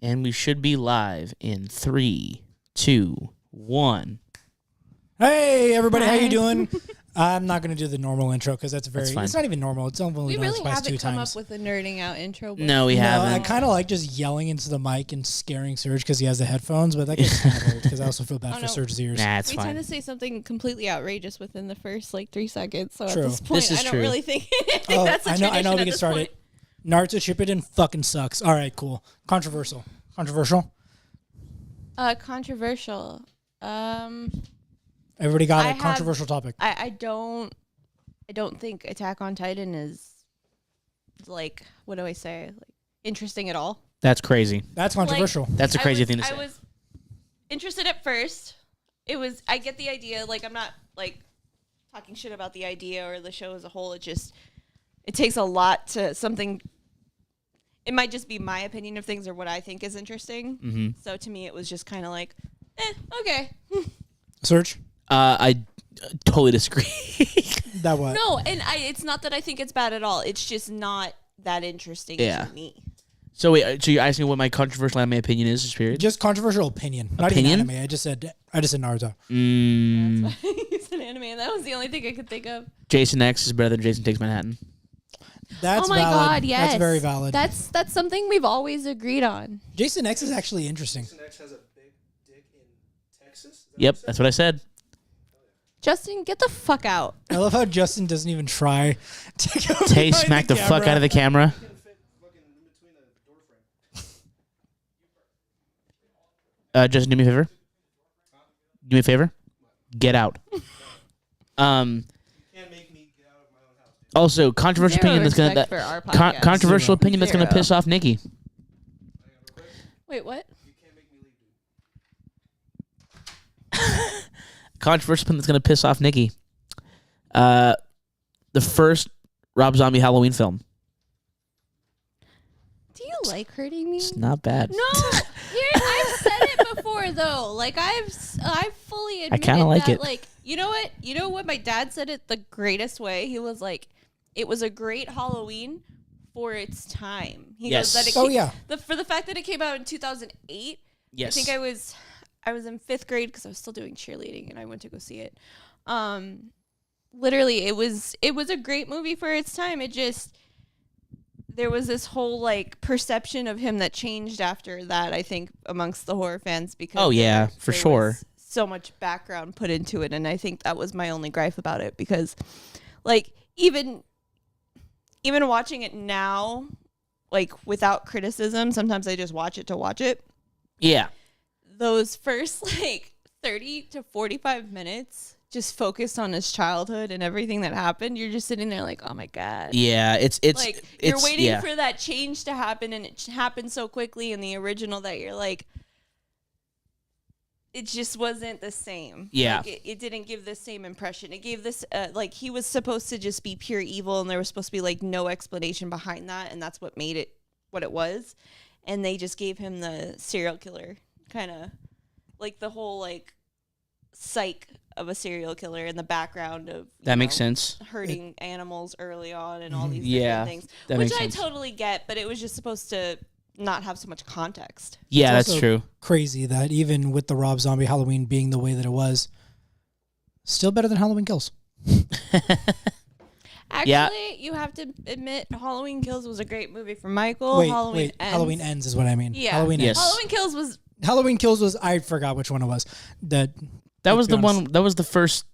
And we should be live in 3, 2, 1. Hey, everybody, how you doing? I'm not going to do the normal intro because that's very... fine. It's not even normal. It's only We done really twice, haven't two come times. up with a nerding out intro. No, we haven't. I kind of like just yelling into the mic and scaring Serge because he has the headphones, but that gets kind of old because I also feel bad for Serge's ears. Nah, it's we fine. tend to say something completely outrageous within the first 3 seconds. So True. at this point, This is I don't true. really think, Oh, that's a I know we can start point. it. Naruto Shippuden fucking sucks. All right, cool. Controversial. Controversial. Everybody got I a have- controversial topic. I don't think Attack on Titan is like, what do I say? Like interesting at all. That's crazy. That's controversial. That's a crazy thing to say. I was interested at first. I get the idea. Like, I'm not like talking shit about the idea or the show as a whole. It takes a lot to something. It might just be my opinion of things or what I think is interesting. Mm-hmm. So to me, it was just kind of like, okay. Serge? I totally disagree. That what? No, and it's not that I think it's bad at all. It's just not that interesting to me. So wait, so you're asking what my controversial anime opinion is, just period? Just controversial opinion. Not Opinion? even anime. I just said Naruto. That's why it's an anime, and that was the only thing I could think of. Jason X is better than Jason Takes Manhattan. That's oh my valid. god, yes. That's very valid. That's something we've always agreed on. Jason X is actually interesting. Jason X has a big dick in Texas? Yep, that's what I said. Justin, get the fuck out. I love how Justin doesn't even try to go Tay behind smacked the fuck out of the camera. He can fit fucking in between a door frame. Justin, do me a favor. Do me a favor. Get out. You can't make me get out of my own house, dude. Also, controversial Zero opinion that's gonna respect for our podcast. controversial Zero. opinion that's gonna Zero. piss off Nikki. Wait, what? You can't make me leave, dude. Controversial opinion that's gonna piss off Nikki. The first Rob Zombie Halloween film. Do you like hurting me? It's not bad. No, I've said it before though. Like I've fully admitted kinda like that, it. Like, you know what? You know what? My dad said it the greatest way. He was like, "It was a great Halloween for its time." He Yes. goes that it Oh, came, yeah. for the fact that it came out in 2008. Yes. I think I was in 5th grade because I was still doing cheerleading and I went to go see it. Literally, it was a great movie for its time. It just, there was this whole like perception of him that changed after that, I think, amongst the horror fans because Oh, yeah, for there sure. was so much background put into it, and I think that was my only gripe about it because, like, even watching it now, like without criticism, sometimes I just watch it to watch it. Yeah. Those first like 30 to 45 minutes just focused on his childhood and everything that happened. You're just sitting there like, oh my God. Yeah. It's Like you're it's, waiting yeah. for that change to happen, and it happened so quickly in the original that you're like, it just wasn't the same. Yeah. Like, it didn't give the same impression. It gave this, like he was supposed to just be pure evil, and there was supposed to be like no explanation behind that. And that's what made it what it was. And they just gave him the serial killer kind of like the whole like psych of a serial killer in the background of That makes sense. hurting animals early on and all these Yeah, different things, that which makes I sense. totally get, but it was just supposed to not have so much context. Yeah, It's that's also true. Crazy that even with the Rob Zombie Halloween being the way that it was, still better than Halloween Kills. Actually, you have to admit Halloween Kills was a great movie for Michael. Wait, Halloween Ends. Halloween Ends is what I mean. Yeah. Halloween Yes. Ends. Halloween Kills was Halloween Kills was, I forgot which one it was. That let's was be the honest. one. That was the first.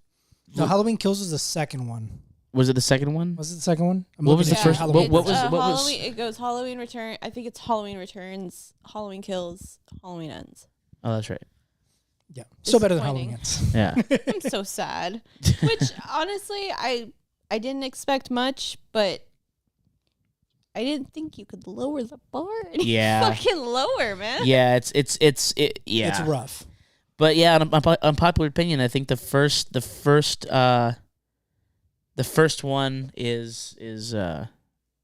No, Halloween Kills was the second one. Was it the second one? Was it the second one? I'm What was looking the at first- Halloween what Kills. was- what was- Halloween? It goes Halloween Return. I think it's Halloween Returns, Halloween Kills, Halloween Ends. Oh, that's right. Yeah, still better than Halloween Disappointing. Ends. Yeah. I'm so sad. Which honestly, I didn't expect much, but I didnn't think you could lower the bar any Yeah. fucking lower, man. Yeah. Yeah. It's rough. But yeah, unpopular opinion. I think the first one is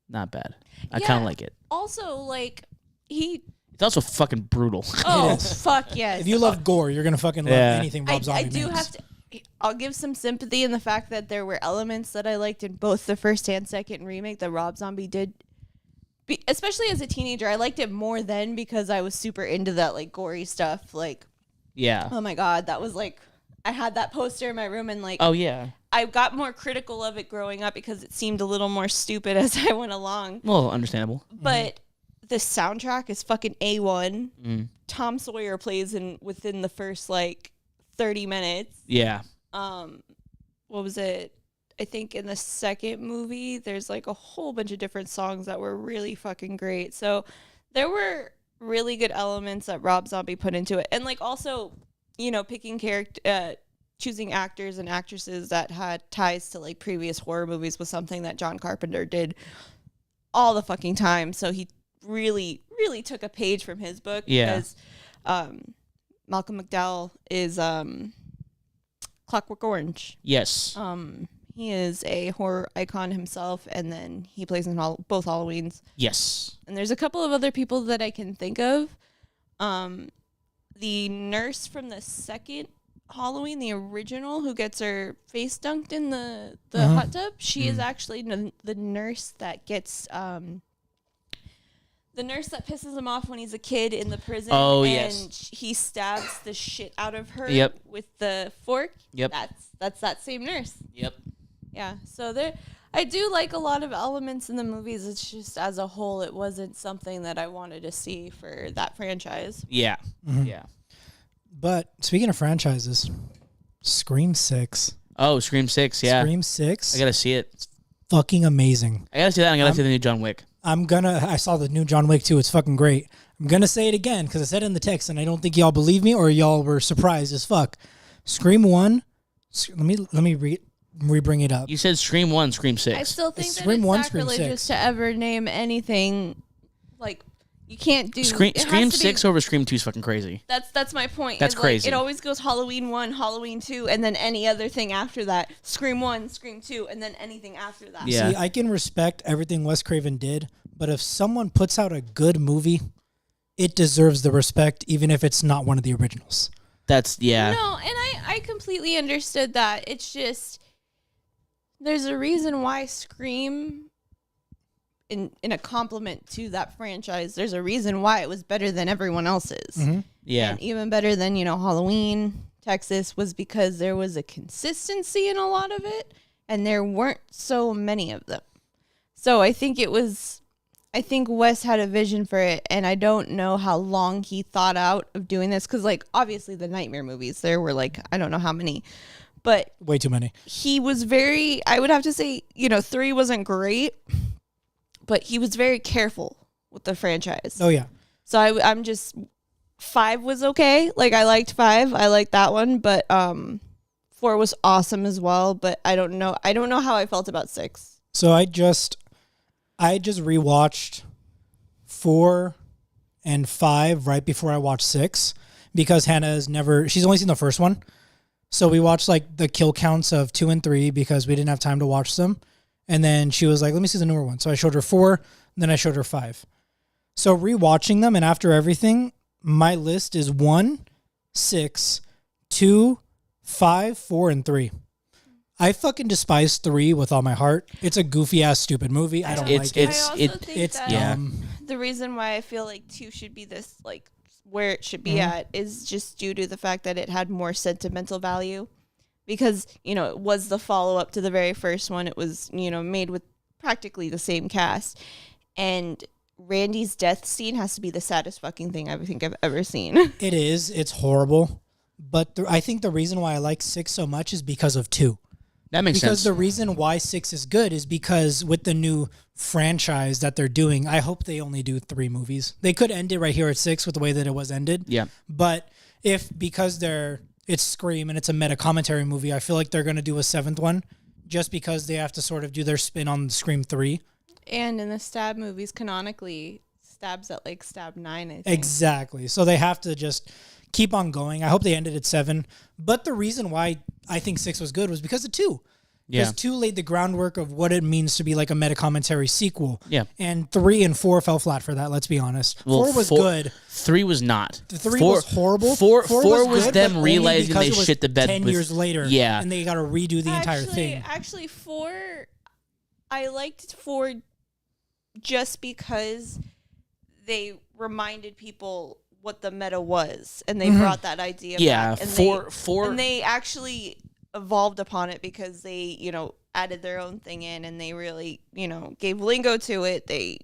not bad. I Yeah. kind of like it. Also, like he. It's also fucking brutal. Oh is. fuck yes. If you love gore, you're gonna fucking love Yeah. anything Rob Zombie I do makes. have to. I'll give some sympathy in the fact that there were elements that I liked in both the first and second remake that Rob Zombie did especially as a teenager, I liked it more then because I was super into that like gory stuff. Like, Yeah. oh my God, that was like, I had that poster in my room and like, Oh yeah. I got more critical of it growing up because it seemed a little more stupid as I went along. Well, understandable. But the soundtrack is fucking A1. Mm. Tom Sawyer plays within the first like 30 minutes. Yeah. What was it? I think in the second movie, there's like a whole bunch of different songs that were really fucking great. So there were really good elements that Rob Zombie put into it. And like also, picking choosing actors and actresses that had ties to like previous horror movies was something that John Carpenter did all the fucking time. So he really, really took a page from his book. Yeah. Because Malcolm McDowell is Clockwork Orange. Yes. He is a horror icon himself, and then he plays in both Halloweens. Yes. And there's a couple of other people that I can think of. The nurse from the second Halloween, the original, who gets her face dunked in the hot tub, she is actually the nurse that gets the nurse that pisses him off when he's a kid in the prison. Oh, and yes. he stabs the shit out of her Yep. with the fork. Yep. That's that same nurse. Yep. Yeah, so I do like a lot of elements in the movies. It's just as a whole, it wasn't something that I wanted to see for that franchise. Yeah. Mm-hmm. Yeah. But speaking of franchises, Scream 6. Oh, Scream 6, yeah. Scream 6. I gotta see it. Fucking amazing. I gotta see that. I gotta see the new John Wick. I saw the new John Wick too. It's fucking great. I'm gonna say it again because I said it in the text and I don't think y'all believe me or y'all were surprised as fuck. Scream 1. Let me re-bring it up. You said Scream 1, Scream 6. I still think that Scream it's 1, Scream sacrilegious 6. to ever name anything like you can't do. Scream it has to be- 6 over Scream 2 is fucking crazy. That's my point. That's is, like, crazy. It always goes Halloween 1, Halloween 2, and then any other thing after that. Scream 1, Scream 2, and then anything after that. Yeah. See, I can respect everything Wes Craven did, but if someone puts out a good movie, it deserves the respect, even if it's not one of the originals. That's, yeah. No, and I completely understood that. It's just there's a reason why Scream in a compliment to that franchise, there's a reason why it was better than everyone else's. Mm-hmm. Yeah. And even better than, Halloween, Texas, was because there was a consistency in a lot of it, and there weren't so many of them. So I think Wes had a vision for it, and I don't know how long he thought out of doing this, because, like, obviously the Nightmare movies, there were, like, I don't know how many, but Way too many. he was I would have to say, 3 wasn't great, but he was very careful with the franchise. Oh, yeah. So I'm just 5 was okay. Like I liked 5. I liked that one, but 4 was awesome as well, but I don't know how I felt about 6. So I just rewatched 4 and 5 right before I watched 6 because she's only seen the first one. So we watched like the kill counts of 2 and 3 because we didn't have time to watch them. And then she was like, let me see the newer one. So I showed her 4, and then I showed her 5. So rewatching them, and after everything, my list is 1, 6, 2, 5, 4, and 3. I fucking despise 3 with all my heart. It's a goofy ass stupid movie. I don't like it. I also think It's that dumb. the reason why I feel like 2 should be this, like, where it should be at is just due to the fact that it had more sentimental value. Because, it was the follow-up to the very first one. It was, made with practically the same cast. And Randy's death scene has to be the saddest fucking thing I think I've ever seen. It is. It's horrible. But I think the reason why I like 6 so much is because of 2. That makes Because sense. the reason why 6 is good is because with the new franchise that they're doing, I hope they only do 3 movies. They could end it right here at 6 with the way that it was ended. Yeah. But because it's Scream and it's a meta commentary movie, I feel like they're going to do a 7th one just because they have to sort of do their spin on Scream 3. And in the Stab movies, canonically, Stab's at like Stab 9, I think. Exactly. So they have to just keep on going. I hope they ended at 7. But the reason why I think 6 was good was because of 2. Because Yeah. 2 laid the groundwork of what it means to be like a meta commentary sequel. Yeah. And 3 and 4 fell flat for that, let's be honest. Well, 4 was good. 3 was not. 3 was horrible. 4 was was good, them but only realizing because they it was shit the bed 10 with- years later. Yeah. And they got to redo the entire thing. Actually, 4, I liked 4 just because they reminded people what the meta was, and they brought that idea back. And they actually evolved upon it because they, added their own thing in, and they really, gave lingo to it. They,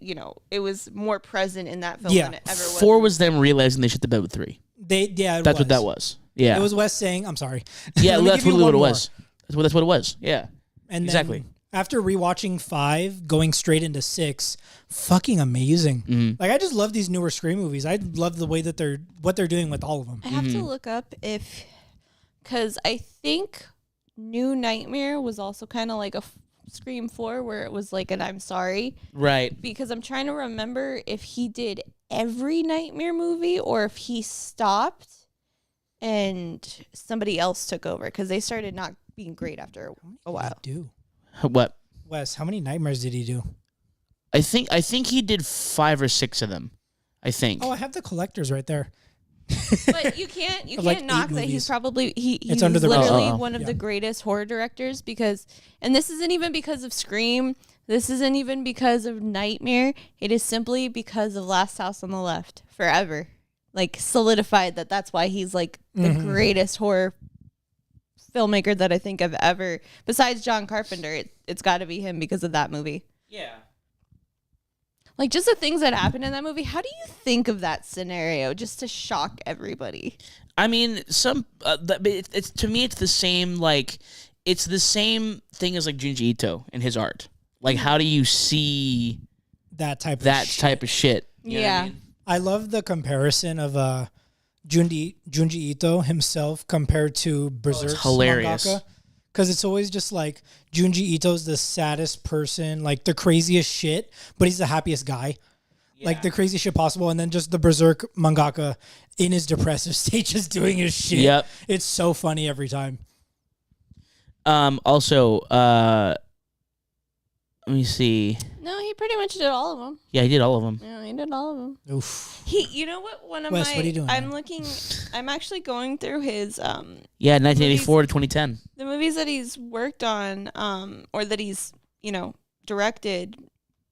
it was more present in that film than it ever was. 4 was them realizing they shit the bed with 3. That's what that was. Yeah. It was Wes saying, I'm sorry. Yeah, that's what it was. That's what it was. Yeah. And exactly. Then after rewatching 5, going straight into 6, fucking amazing. Mm-hmm. Like, I just love these newer Scream movies. I love the way that what they're doing with all of them. I have to look up because I think New Nightmare was also kind of like a Scream 4 where it was like an I'm sorry. Right. Because I'm trying to remember if he did every Nightmare movie or if he stopped and somebody else took over because they started not being great after a while. What? Wes, how many Nightmares did he do? I think he did 5 or 6 of them. I think. Oh, I have the collectors right there. But you can't like knock that movies. he's probably he's It's under the literally one of the greatest horror directors and this isn't even because of Scream, this isn't even because of Nightmare, it is simply because of Last House on the Left. Forever. Like solidified that's why he's like the greatest horror filmmaker that I think I've ever, besides John Carpenter. It's got to be him because of that movie. Yeah. Like, just the things that happened in that movie. How do you think of that scenario just to shock everybody? I mean, it's to me, it's the same. Like, it's the same thing as like Junji Ito and his art. Like, how do you see that type of shit? You know what I mean? I love the comparison of Junji Ito himself compared to Berserk's hilarious. mangaka. Because it's always just like Junji Ito's the saddest person, like the craziest shit, but he's the happiest guy. Yeah. Like the craziest shit possible. And then just the Berserk mangaka in his depressive state just doing his shit. Yep. It's so funny every time. Also, let me see. No, he pretty much did all of them. Yeah, he did all of them. Yeah, he did all of them. Oof. You know what? Wes, what are you doing? I'm actually going through his 1984 to 2010. The movies that he's worked on, or that he's directed.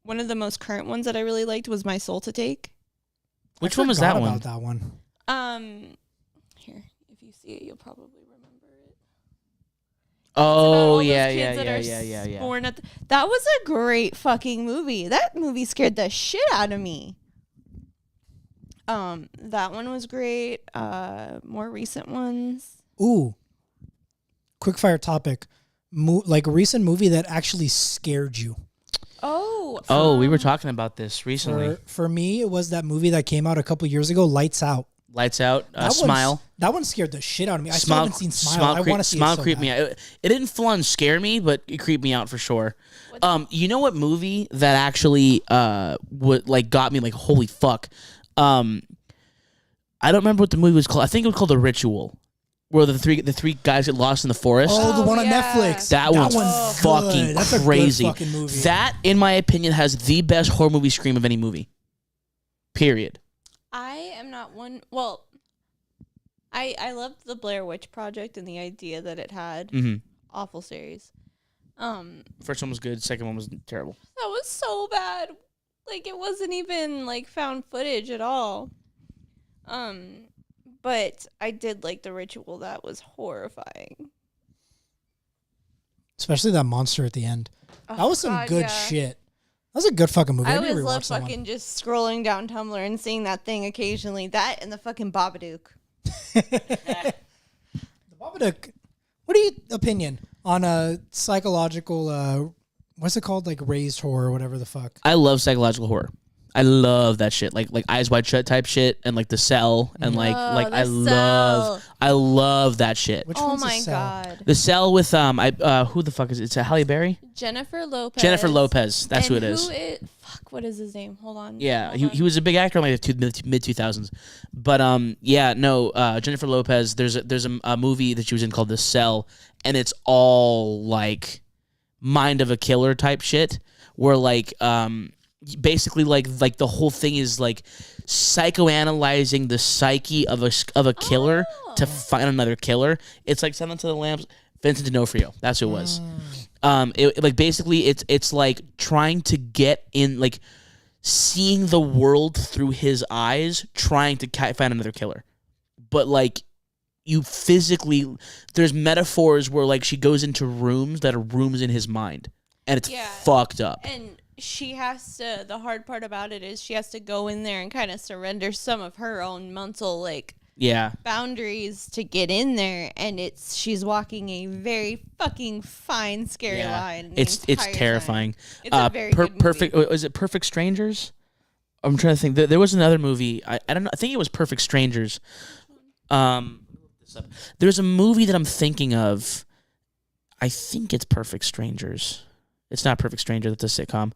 One of the most current ones that I really liked was My Soul to Take. Which one was that one? About that one. Here, if you see it, you'll probably remember it. Oh yeah. That was a great fucking movie. That movie scared the shit out of me. That one was great. More recent ones. Ooh. Quickfire topic. Like a recent movie that actually scared you. Oh, we were talking about this recently. For me, it was that movie that came out a couple years ago, Lights Out. Lights Out, Smile. That one scared the shit out of me. I still haven't seen Smile. I want to see Smile. It so creeped me out. It didn't full on scare me, but it creeped me out for sure. You know what movie that actually got me like holy fuck? I don't remember what the movie was called. I think it was called The Ritual, where the three guys get lost in the forest. Oh, the one on Netflix. That one's fucking good. That's crazy. A good fucking movie. That, in my opinion, has the best horror movie scream of any movie. Period. I am not one. Well, I loved the Blair Witch Project and the idea that it had. Mm-hmm. Awful series. First one was good. Second one was terrible. That was so bad. Like, it wasn't even like found footage at all. But I did like The Ritual. That was horrifying. Especially that monster at the end. That was some good shit. That was a good fucking movie. I always love fucking just scrolling down Tumblr and seeing that thing occasionally. That and the fucking Babadook. The Babadook. What are your opinion on a psychological, what's it called? Like raised horror or whatever the fuck. I love psychological horror. I love that shit, like Eyes Wide Shut type shit, and like The Cell, and I love that shit. Which oh one's my The Cell? god, The Cell with who the fuck is it? It's Halle Berry. Jennifer Lopez. That's who it is. Fuck, what is his name? Hold on. Yeah, he was a big actor in like the mid 2000s, but Jennifer Lopez. There's a movie that she was in called The Cell, and it's all like mind of a killer type shit, where like basically like the whole thing is like psychoanalyzing the psyche of a killer to find another killer. It's like Silence of the Lambs, Vincent D'Onofrio. That's who it was. Basically it's like trying to get in, like seeing the world through his eyes, trying to find another killer. But like, you physically, there's metaphors where like she goes into rooms that are rooms in his mind, and it's fucked up. And she has to, the hard part about it is she has to go in there and kind of surrender some of her own mental like boundaries to get in there, and she's walking a very fucking fine, scary line. It's terrifying. It's a very good movie. Perfect. Is it Perfect Strangers? I'm trying to think. There was another movie. I don't know. I think it was Perfect Strangers. There's a movie that I'm thinking of. I think it's Perfect Strangers. It's not Perfect Stranger. That's a sitcom.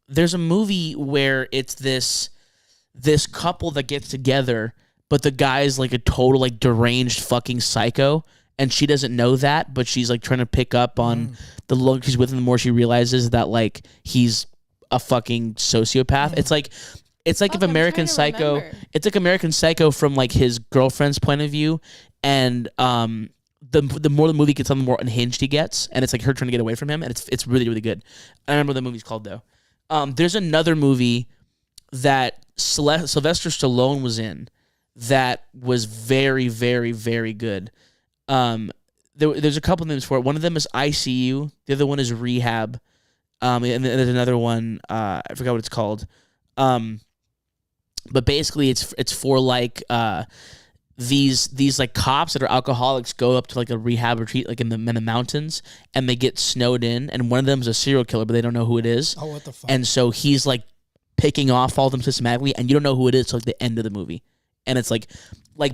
There's a movie where it's this couple that gets together, but the guy's like a total like deranged fucking psycho, and she doesn't know that, but she's like trying to pick up on the look she's with him. The more she realizes that like he's a fucking sociopath. It's like if American Psycho. It's like American Psycho from like his girlfriend's point of view, and the more the movie gets on, the more unhinged he gets, and it's like her trying to get away from him, and it's really, really good. I don't remember what the movie's called though. There's another movie that Sylvester Stallone was in that was very, very, very good. There's a couple names for it. One of them is ICU. The other one is Rehab. And there's another one. I forgot what it's called. But basically, it's for like these like cops that are alcoholics go up to like a rehab retreat like in the mountains, and they get snowed in, and one of them is a serial killer, but they don't know who it is. Oh, what the fuck? And so he's like picking off all of them systematically, and you don't know who it is till like the end of the movie. And it's like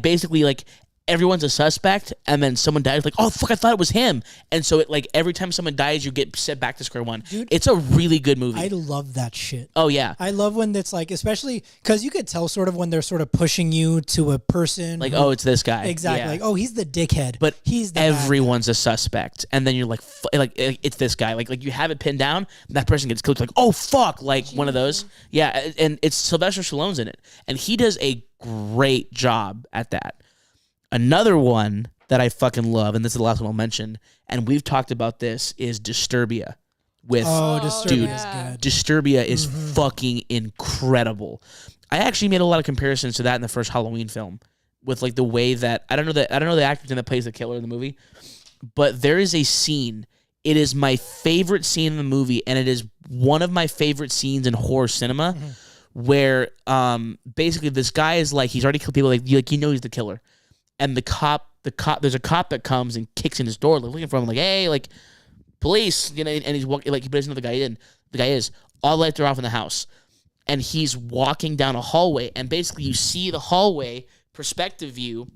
basically like everyone's a suspect, and then someone dies, like, oh fuck, I thought it was him. And so it like every time someone dies, you get set back to square one. Dude, it's a really good movie. I love that shit. Oh yeah, I love when it's like, especially because you could tell sort of when they're sort of pushing you to a person, like, oh, it's this guy, exactly. Yeah. Like, oh, he's the dickhead, but he's the everyone's a suspect, and then you're like, it's this guy. Like you have it pinned down, and that person gets killed. Like, oh fuck, like one of those. Yeah, and it's Sylvester Stallone's in it, and he does a great job at that. Another one that I fucking love, and this is the last one I'll mention, and we've talked about this, is Disturbia. Disturbia is good. Disturbia is fucking incredible. I actually made a lot of comparisons to that in the first Halloween film, with like the way that I don't know the actor that plays the killer in the movie, but there is a scene. It is my favorite scene in the movie, and it is one of my favorite scenes in horror cinema, where basically this guy is like, he's already killed people, like you know he's the killer. And the cop, there's a cop that comes and kicks in his door, like, looking for him, like, hey, like, police, you know, and he's walking, like, he doesn't know the guy in. The guy is. All the lights are off in the house. And he's walking down a hallway, and basically you see the hallway perspective view,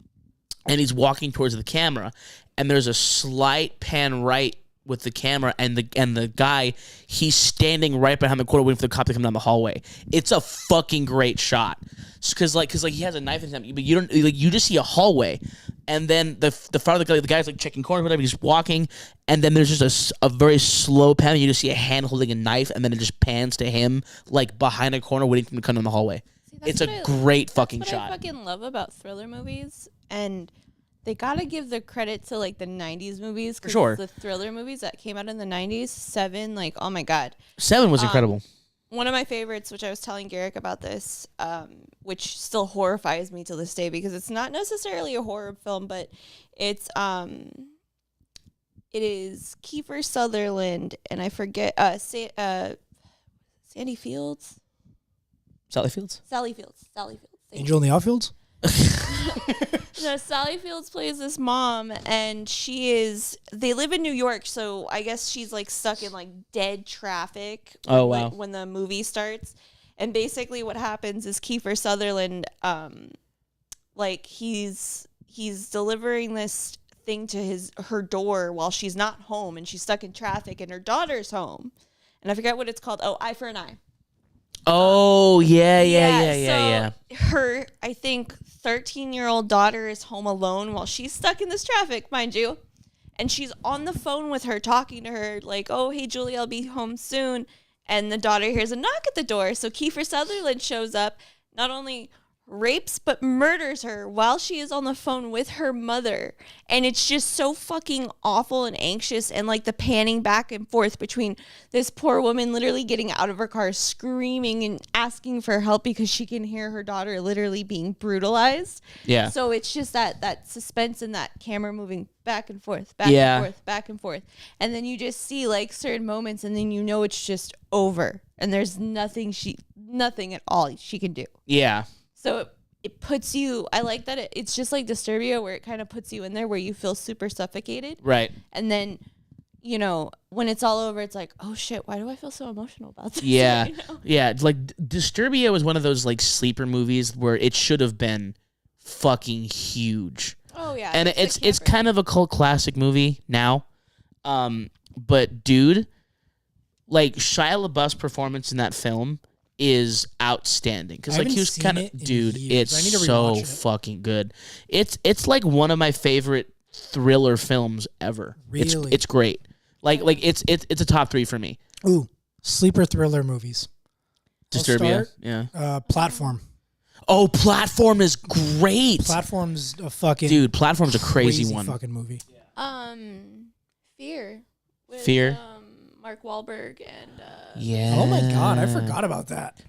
and he's walking towards the camera, and there's a slight pan right with the camera, and the guy, he's standing right behind the corner waiting for the cop to come down the hallway. It's a fucking great shot, because he has a knife in his hand, but you don't, like, you just see a hallway, and then the front of the guy's like checking corners, whatever, he's walking, and then there's just a very slow pan, and you just see a hand holding a knife, and then it just pans to him like behind a corner waiting for him to come down the hallway. It's a great fucking shot. What I fucking love about thriller movies, and they gotta give the credit to like the 90s movies. For sure. The thriller movies that came out in the 90s, Seven, like, oh my God. Seven was incredible. One of my favorites, which I was telling Garrick about this, which still horrifies me to this day because it's not necessarily a horror film, but it is Kiefer Sutherland, and I forget, Sandy Fields? Sally Fields? Sally Fields. Angel in the Outfields? No, Sally Fields plays this mom, and they live in New York, so I guess she's like stuck in like dead traffic. Oh, wow. When the movie starts. And basically what happens is Kiefer Sutherland, like he's delivering this thing to her door while she's not home, and she's stuck in traffic, and her daughter's home. And I forget what it's called. Oh, Eye for an Eye. Oh, yeah. Her, I think, 13-year-old daughter is home alone while she's stuck in this traffic, mind you. And she's on the phone with her, talking to her, like, oh, hey, Julie, I'll be home soon. And the daughter hears a knock at the door. So Kiefer Sutherland shows up. Not only rapes but murders her while she is on the phone with her mother. And it's just so fucking awful and anxious, and like the panning back and forth between this poor woman literally getting out of her car screaming and asking for help because she can hear her daughter literally being brutalized. Yeah. So it's just that suspense and that camera moving back and forth, back and forth. And then you just see like certain moments, and then you know it's just over and there's nothing at all she can do. Yeah. So it puts you, I like that it's just like Disturbia, where it kind of puts you in there where you feel super suffocated. Right. And then, you know, when it's all over, it's like, oh shit, why do I feel so emotional about this? Yeah. You know? Yeah. Like Disturbia was one of those like sleeper movies where it should have been fucking huge. Oh yeah. And it's kind of a cult classic movie now. But dude, like Shia LaBeouf's performance in that film is outstanding, because like he was kind of it's so fucking good. It's like one of my favorite thriller films ever. Really? It's great. Like it's a top 3 for me. Ooh, sleeper thriller movies. Disturbia. Yeah. Platform. Oh, Platform is great. Platform's a fucking dude. Platform's a crazy one. Fucking movie. Fear. With, Fear. Mark Wahlberg and yeah. Oh my god, I forgot about that.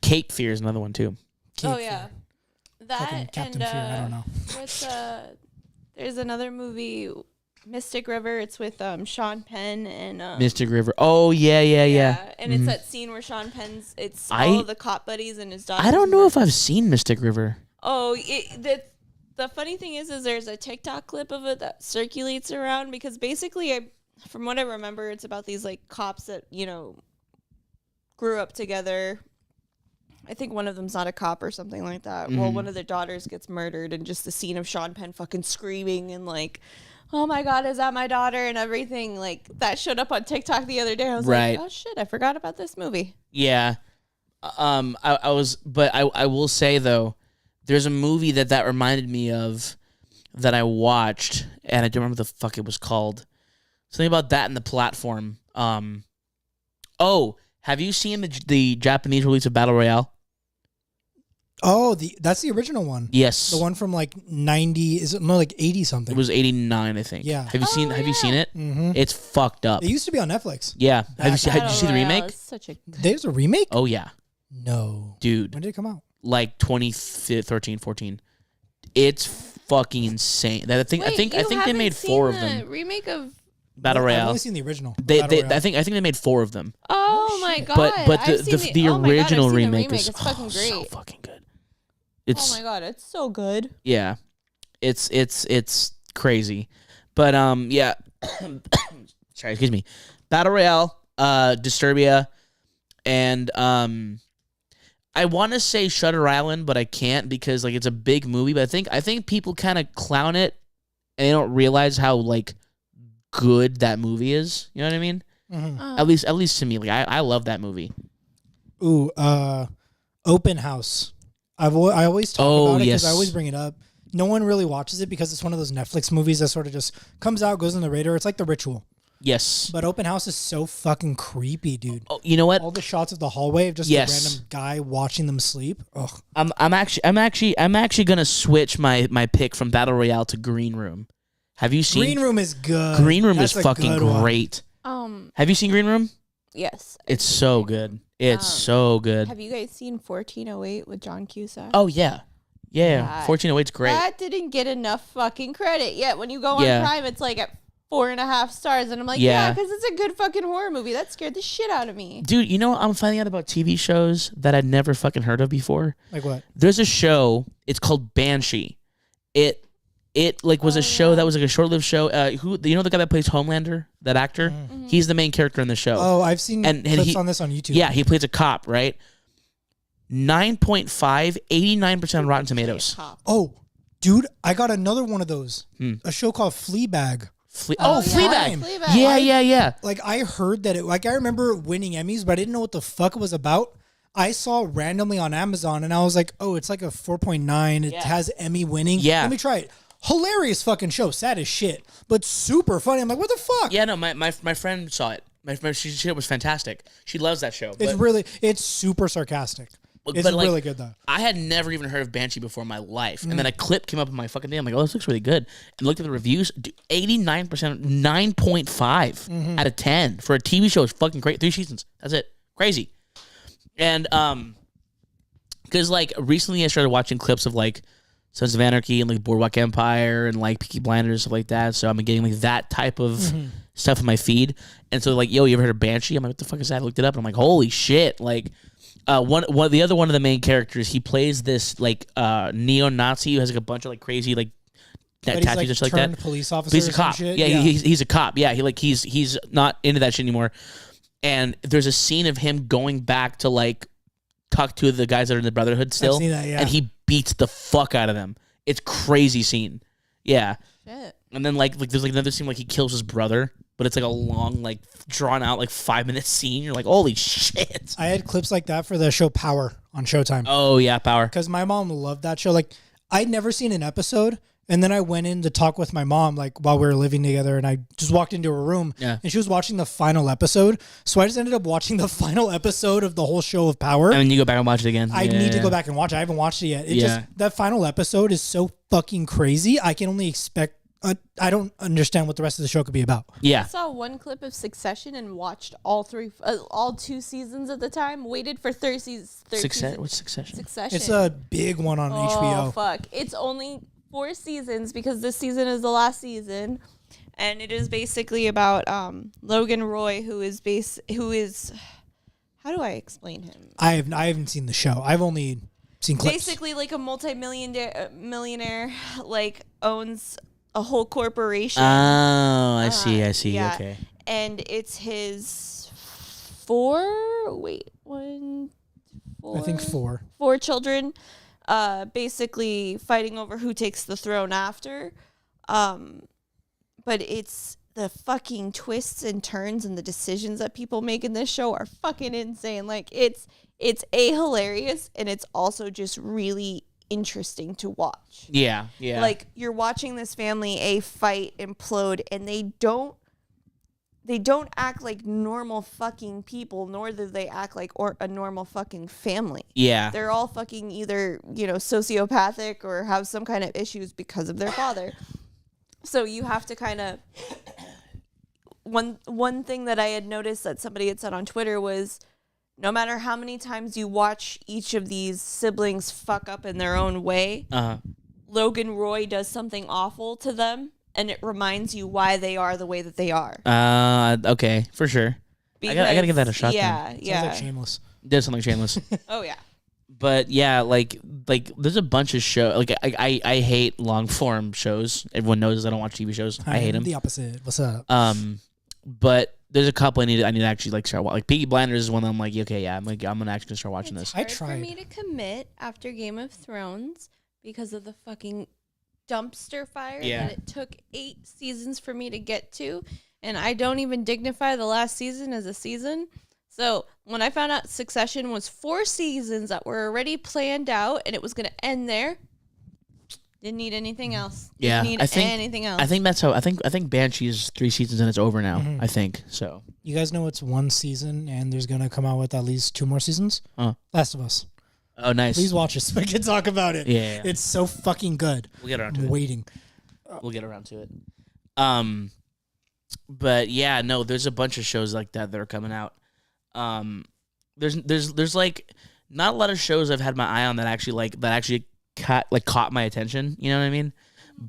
Cape Fear is another one too. Cape Fear. That fucking Captain and Fear. I don't know. with, there's another movie, Mystic River. It's with Sean Penn and Mystic River. Oh yeah. And it's that scene where Sean Penn's all of the cop buddies and his daughter. I don't know if I've seen Mystic River. Oh, the funny thing is there's a TikTok clip of it that circulates around, because basically from what I remember, it's about these like cops that, you know, grew up together. I think one of them's not a cop or something like that. Well, one of their daughters gets murdered, and just the scene of Sean Penn fucking screaming and like, oh my god, is that my daughter, and everything, like that showed up on TikTok the other day. I was like, oh shit, I forgot about this movie. Yeah. I will say though, there's a movie that reminded me of that I watched, and I don't remember the fuck it was called. Something about that in the Platform. Have you seen the Japanese release of Battle Royale? Oh, that's the original one. Yes, the one from like 90. Is it more like 80 something? It was 89, I think. Yeah. Have you seen it? Mm-hmm. It's fucked up. It used to be on Netflix. Yeah. Have you seen the remake? There's a remake? Oh yeah. No, dude. When did it come out? Like 2013, 14. It's fucking insane. I think they made 4 of them. Remake of Battle Royale. I've only seen the original. I think they made 4 of them. Oh my god! But the original remake is fucking great. So fucking good. Oh my god, it's so good. Yeah, it's crazy, but yeah. Sorry, excuse me. Battle Royale, Disturbia, and I want to say Shutter Island, but I can't because like it's a big movie. But I think people kind of clown it, and they don't realize how like good that movie is. You know what I mean? Mm-hmm. At least to me, like I love that movie. Ooh, Open House. I always talk about it because I always bring it up. No one really watches it because it's one of those Netflix movies that sort of just comes out, goes on the radar. It's like The Ritual. Yes. But Open House is so fucking creepy, dude. Oh, you know what? All the shots of the hallway of just a random guy watching them sleep. Ugh. I'm actually gonna switch my pick from Battle Royale to Green Room. Have you seen Green Room? Is good. Green Room is fucking great. Have you seen Green Room? Yes. It's so good. It's so good. Have you guys seen 1408 with John Cusack? Oh yeah. Yeah. 1408's great. That didn't get enough fucking credit yet. When you go on Prime, it's like at 4.5 stars, and I'm like, yeah, because it's a good fucking horror movie. That scared the shit out of me. Dude, you know what I'm finding out about TV shows that I'd never fucking heard of before? Like what? There's a show, it's called Banshee. It like was a show that was like a short-lived show. Who you know the guy that plays Homelander, that actor? Mm-hmm. He's the main character in the show. Oh, I've seen clips on this on YouTube. Yeah, he plays a cop, right? 9.5, 89% on Rotten Tomatoes. Oh, dude, I got another one of those. A show called Fleabag. Fleabag. Yeah. Like I heard that I remember winning Emmys, but I didn't know what the fuck it was about. I saw randomly on Amazon, and I was like, oh, it's like a 4.9. It has Emmy winning. Yeah. Let me try it. Hilarious fucking show. Sad as shit, but super funny. I'm like, what the fuck? Yeah, no, my friend saw it. She said it was fantastic. She loves that show. It's super sarcastic. It's but, like, really good though. I had never even heard of Banshee before in my life. And then a clip came up in my fucking thing. I'm like, oh, this looks really good. And looked at the reviews. 89%, 9.5 out of 10 for a TV show is fucking great. 3 seasons. That's it. Crazy. And because like recently I started watching clips of like Sons of Anarchy and like Boardwalk Empire and like Peaky Blinders and stuff like that. So I'm getting like that type of stuff in my feed. And so like, yo, you ever heard of Banshee? I'm like, what the fuck is that? I looked it up and I'm like, holy shit. Like one of the main characters, he plays this like neo-Nazi who has like a bunch of like crazy like But tattoos he's and shit like like turned that. police officer. He's a or some cop. shit. Yeah, he's a cop. Yeah, he's not into that shit anymore. And there's a scene of him going back to like talk to the guys that are in the Brotherhood still. I've seen that, yeah. And he beats the fuck out of them. It's crazy scene. Yeah. Shit. And then like there's like another scene like he kills his brother, but it's like a long, like drawn out like 5-minute scene. You're like, holy shit. I had clips like that for the show Power on Showtime. Oh yeah, Power. Because my mom loved that show. Like, I'd never seen an episode, and then I went in to talk with my mom, like, while we were living together, and I just walked into her room, and she was watching the final episode. So I just ended up watching the final episode of the whole show of Power. And then you go back and watch it again. I need to go back and watch it. I haven't watched it yet. That final episode is so fucking crazy. I can only expect. I don't understand what the rest of the show could be about. Yeah. I saw one clip of Succession and watched all 2 seasons at the time. Waited for 30 seasons. What's Succession? Succession. It's a big one on HBO. Oh fuck! It's only 4 seasons because this season is the last season, and it is basically about Logan Roy, who is how do I explain him? I haven't seen the show. I've only seen clips. Basically, like a millionaire, like owns a whole corporation. Oh, I see. Yeah. Okay. And it's his 4 I think 4. 4 children, basically fighting over who takes the throne after. But it's the fucking twists and turns and the decisions that people make in this show are fucking insane. Like it's hilarious, and it's also just really interesting to watch. Yeah. Like you're watching this family fight, implode, and they don't act like normal fucking people, nor do they act like a normal fucking family. Yeah. They're all fucking either, sociopathic or have some kind of issues because of their father. So you have to kind of one thing that I had noticed that somebody had said on Twitter was, no matter how many times you watch each of these siblings fuck up in their own way, Logan Roy does something awful to them, and it reminds you why they are the way that they are. Okay, for sure. Because, I gotta give that a shot. Yeah, then. yeah. Sounds like Shameless. There's something shameless. Oh yeah. But yeah, like there's a bunch of shows. Like I hate long form shows. Everyone knows I don't watch TV shows. I hate them. The opposite. What's up? But there's a couple I need to actually like start watching. Like Peaky Blinders is one that I'm like, okay, yeah, I'm gonna actually start watching this. I It's hard tried. for me to commit after Game of Thrones because of the fucking dumpster fire that it took 8 seasons for me to get to, and I don't even dignify the last season as a season. So when I found out Succession was 4 seasons that were already planned out and it was going to end there, didn't need anything else. Yeah, Didn't need anything else. I think that's how. I think Banshee's 3 seasons and it's over now. I think so. You guys know it's 1 season, and there's gonna come out with at least 2 more seasons. Last of Us. Oh, nice. Please watch it so we can talk about it. Yeah. It's so fucking good. We'll get around to I'm it. waiting. We'll get around to it. But yeah, no, there's a bunch of shows like that are coming out. There's like not a lot of shows I've had my eye on that actually caught my attention. You know what I mean?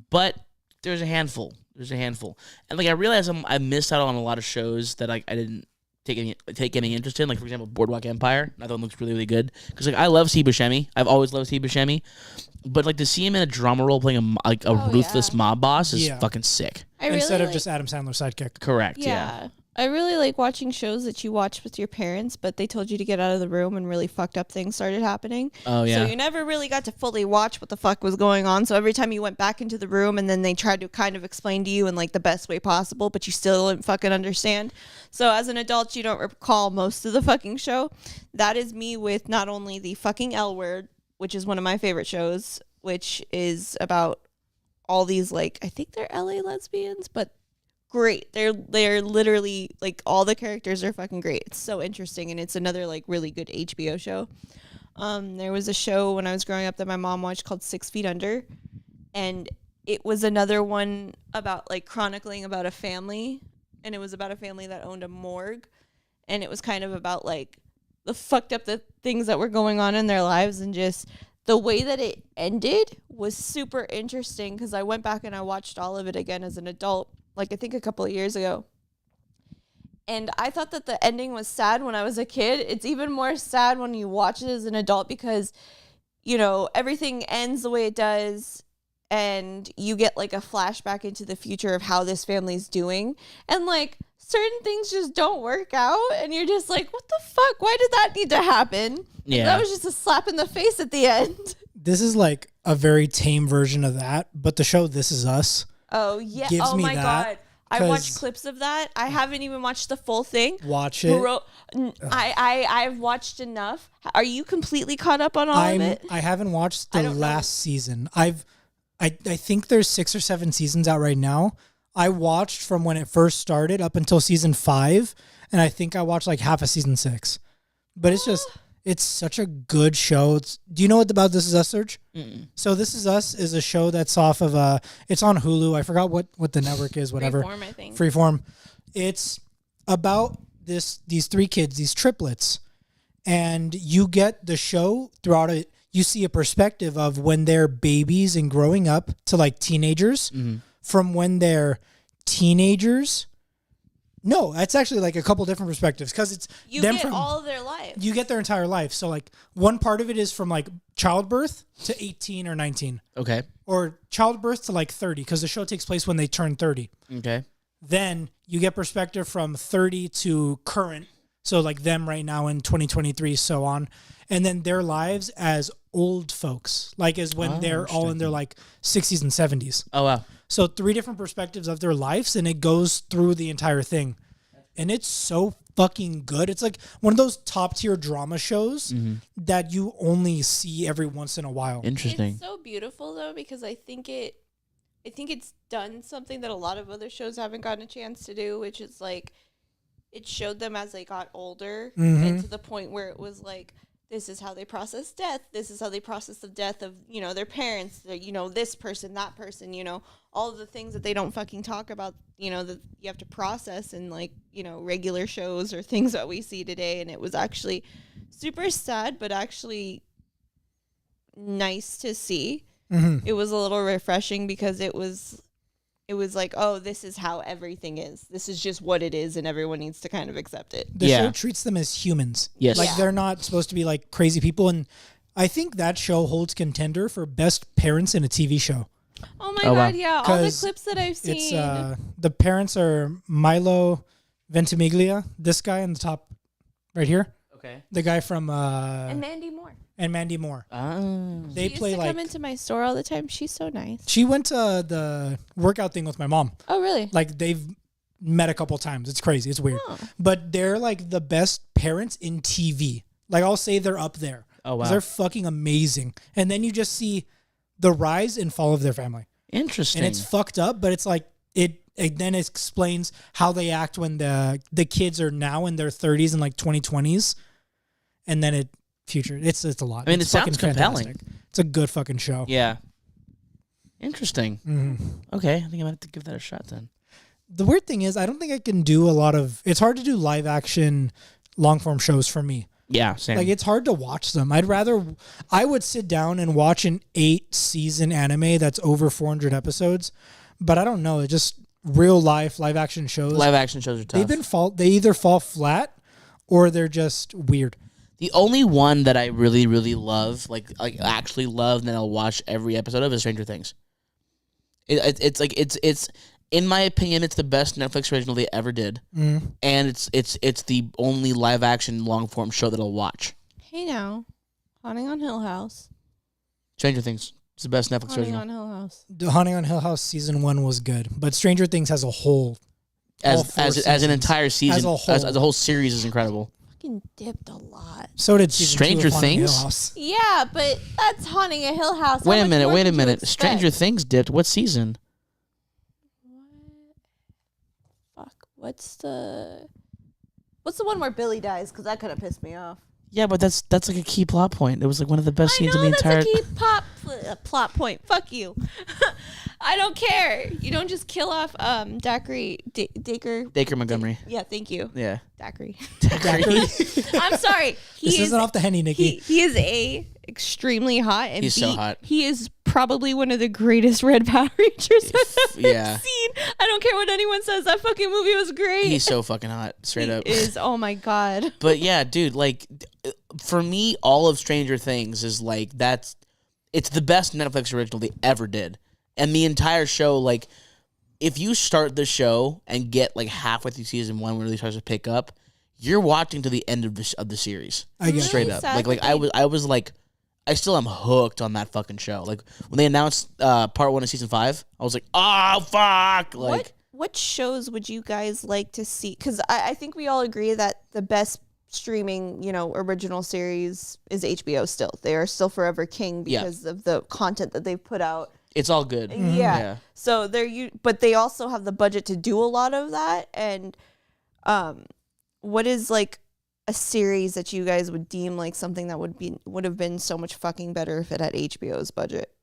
But there's a handful. And like I realize I missed out on a lot of shows that I didn't take any interest in. Like for example, Boardwalk Empire. That one looks really, really good because like I love Steve Buscemi. I've always loved Steve Buscemi. But like to see him in a drama role playing a ruthless mob boss is fucking sick. Instead of just Adam Sandler's sidekick. Correct. Yeah. I really like watching shows that you watch with your parents, but they told you to get out of the room and really fucked up things started happening. Oh, yeah. So you never really got to fully watch what the fuck was going on. So every time you went back into the room and then they tried to kind of explain to you in like the best way possible, but you still didn't fucking understand. So as an adult, you don't recall most of the fucking show. That is me with not only the fucking L Word, which is one of my favorite shows, which is about all these like, I think they're LA lesbians, but great. They're literally like all the characters are fucking great. It's so interesting, and it's another like really good HBO show. There was a show when I was growing up that my mom watched called 6 Feet Under, and it was another one about like chronicling about a family, and it was about a family that owned a morgue, and it was kind of about like the fucked up the things that were going on in their lives, and just the way that it ended was super interesting because I went back and I watched all of it again as an adult, like I think a couple of years ago. And I thought that the ending was sad when I was a kid. It's even more sad when you watch it as an adult because, you know, everything ends the way it does and you get like a flashback into the future of how this family's doing. And like certain things just don't work out and you're just like, what the fuck? Why did that need to happen? Yeah. That was just a slap in the face at the end. This is like a very tame version of that, but the show This Is Us Oh, yeah. gives Oh, me my that. God. I watched 'Cause- clips of that. I haven't even watched the full thing. Watch it. I've watched enough. Are you completely caught up on all of it? I haven't watched I the don't know. last season. I think there's 6 or 7 seasons out right now. I watched from when it first started up until season 5, and I think I watched like half of season 6. But it's such a good show. Do you know what about This Is Us, Serge? Mm-mm. So This Is Us is a show that's off of it's on Hulu. I forgot what the network is, whatever. Freeform, I think. Freeform. It's about these 3 kids, these triplets, and you get the show throughout it. You see a perspective of when they're babies and growing up to like teenagers, from when they're teenagers. No, it's actually like a couple different perspectives because it's You them get from all of their life. you get their entire life. So like one part of it is from like childbirth to 18 or 19, Okay. or childbirth to like 30 because the show takes place when they turn 30. Okay. Then you get perspective from 30 to current. So like them right now in 2023, so on. And then their lives as old folks, like as when they're all in their like 60s and 70s. Oh, wow. So 3 different perspectives of their lives, and it goes through the entire thing. And it's so fucking good. It's like one of those top tier drama shows that you only see every once in a while. Interesting. It's so beautiful though because I think it's done something that a lot of other shows haven't gotten a chance to do, which is like it showed them as they got older and to the point where it was like, this is how they process death. This is how they process the death of, you know, their parents, you know, this person, that person, you know, all of the things that they don't fucking talk about, you know, that you have to process in like, you know, regular shows or things that we see today. And it was actually super sad, but actually nice to see. It was a little refreshing because it was like, oh, this is how everything is. This is just what it is, and everyone needs to kind of accept it. The Yeah. show treats them as humans. Yes. Like Yeah. they're not supposed to be like crazy people. And I think that show holds contender for best parents in a TV show. Oh my Oh, wow. God, yeah. All the 'Cause clips that I've seen. It's the parents are Milo Ventimiglia, this guy in the top right here, Okay. the guy from and Mandy Moore. and Mandy Moore. They She used play to like come into my store all the time. She's so nice. she went to the workout thing with my mom. Oh, really? Like they've met a couple times. It's crazy. It's weird. Oh. But they're like the best parents in TV. Like I'll say they're up there. Oh, 'Cause wow. They're fucking amazing. And then you just see the rise and fall of their family. Interesting. And it's fucked up, but it's like it then explains how they act when the kids are now in their 30s and like 2020s. And then it future. It's a lot. I mean, It's it sounds fucking compelling. fantastic. It's a good fucking show. Yeah. Interesting. Mhm. Okay. I think I'm going to have to give that a shot then. The weird thing is I don't think I can do a lot of it's hard to do live action long form shows for me. Yeah, same. Like it's hard to watch them. I would sit down and watch an 8-season anime that's over 400 episodes, but I don't know. It just real life live action shows. Live action shows are tough. They either fall flat or they're just weird. The only one that I really, really love, like actually love, and then I'll watch every episode of is Stranger Things. It's in my opinion, it's the best Netflix original they ever did, and it's the only live action long form show that I'll watch. Hey now, Haunting on Hill House. Stranger Things. It's the best Netflix Haunting original. on Hill House. The Haunting on Hill House season 1 was good, but Stranger Things as a whole, all As 4 an seasons, entire season, as a whole. series is incredible. Fucking dipped a lot. So did season Stranger 2 of Haunting Hill Things? House. Yeah, but that's Haunting a Hill House. How Wait a much minute. more Wait a could you minute. expect? Stranger Things dipped. What season? Fuck. What's the one where Billy dies? Because that kind of pissed me off. Yeah, but that's like a key plot point. It was like one of the best I scenes know in the that's entire. a key plot point. Fuck you. I don't care. You don't just kill off Dacre Montgomery. Yeah, thank you. Yeah. Daiquiri. Daiquiri. I'm sorry. This isn't off the Henny, Nikki. He is A, extremely hot, and He's B, so hot. he is probably one of the greatest Red Power Rangers I've ever Yeah. seen. I don't care what anyone says. That fucking movie was great. He's so fucking hot, straight up. Oh my God. But yeah, dude, like for me, all of Stranger Things is like it's the best Netflix original they ever did. And the entire show, like, if you start the show and get like halfway through season 1 when it really starts to pick up, you're watching to the end of the series. I get Straight you. up. Sad Like that I was like, I still am hooked on that fucking show. Like when they announced part 1 of season 5, I was like, oh fuck! Like What shows would you guys like to see? Because I think we all agree that the best streaming, original series is HBO still. They are still forever king because of the content that they've put out. it's all good. Yeah. So but they also have the budget to do a lot of that. And what is like a series that you guys would deem like something that would have been so much fucking better if it had HBO's budget?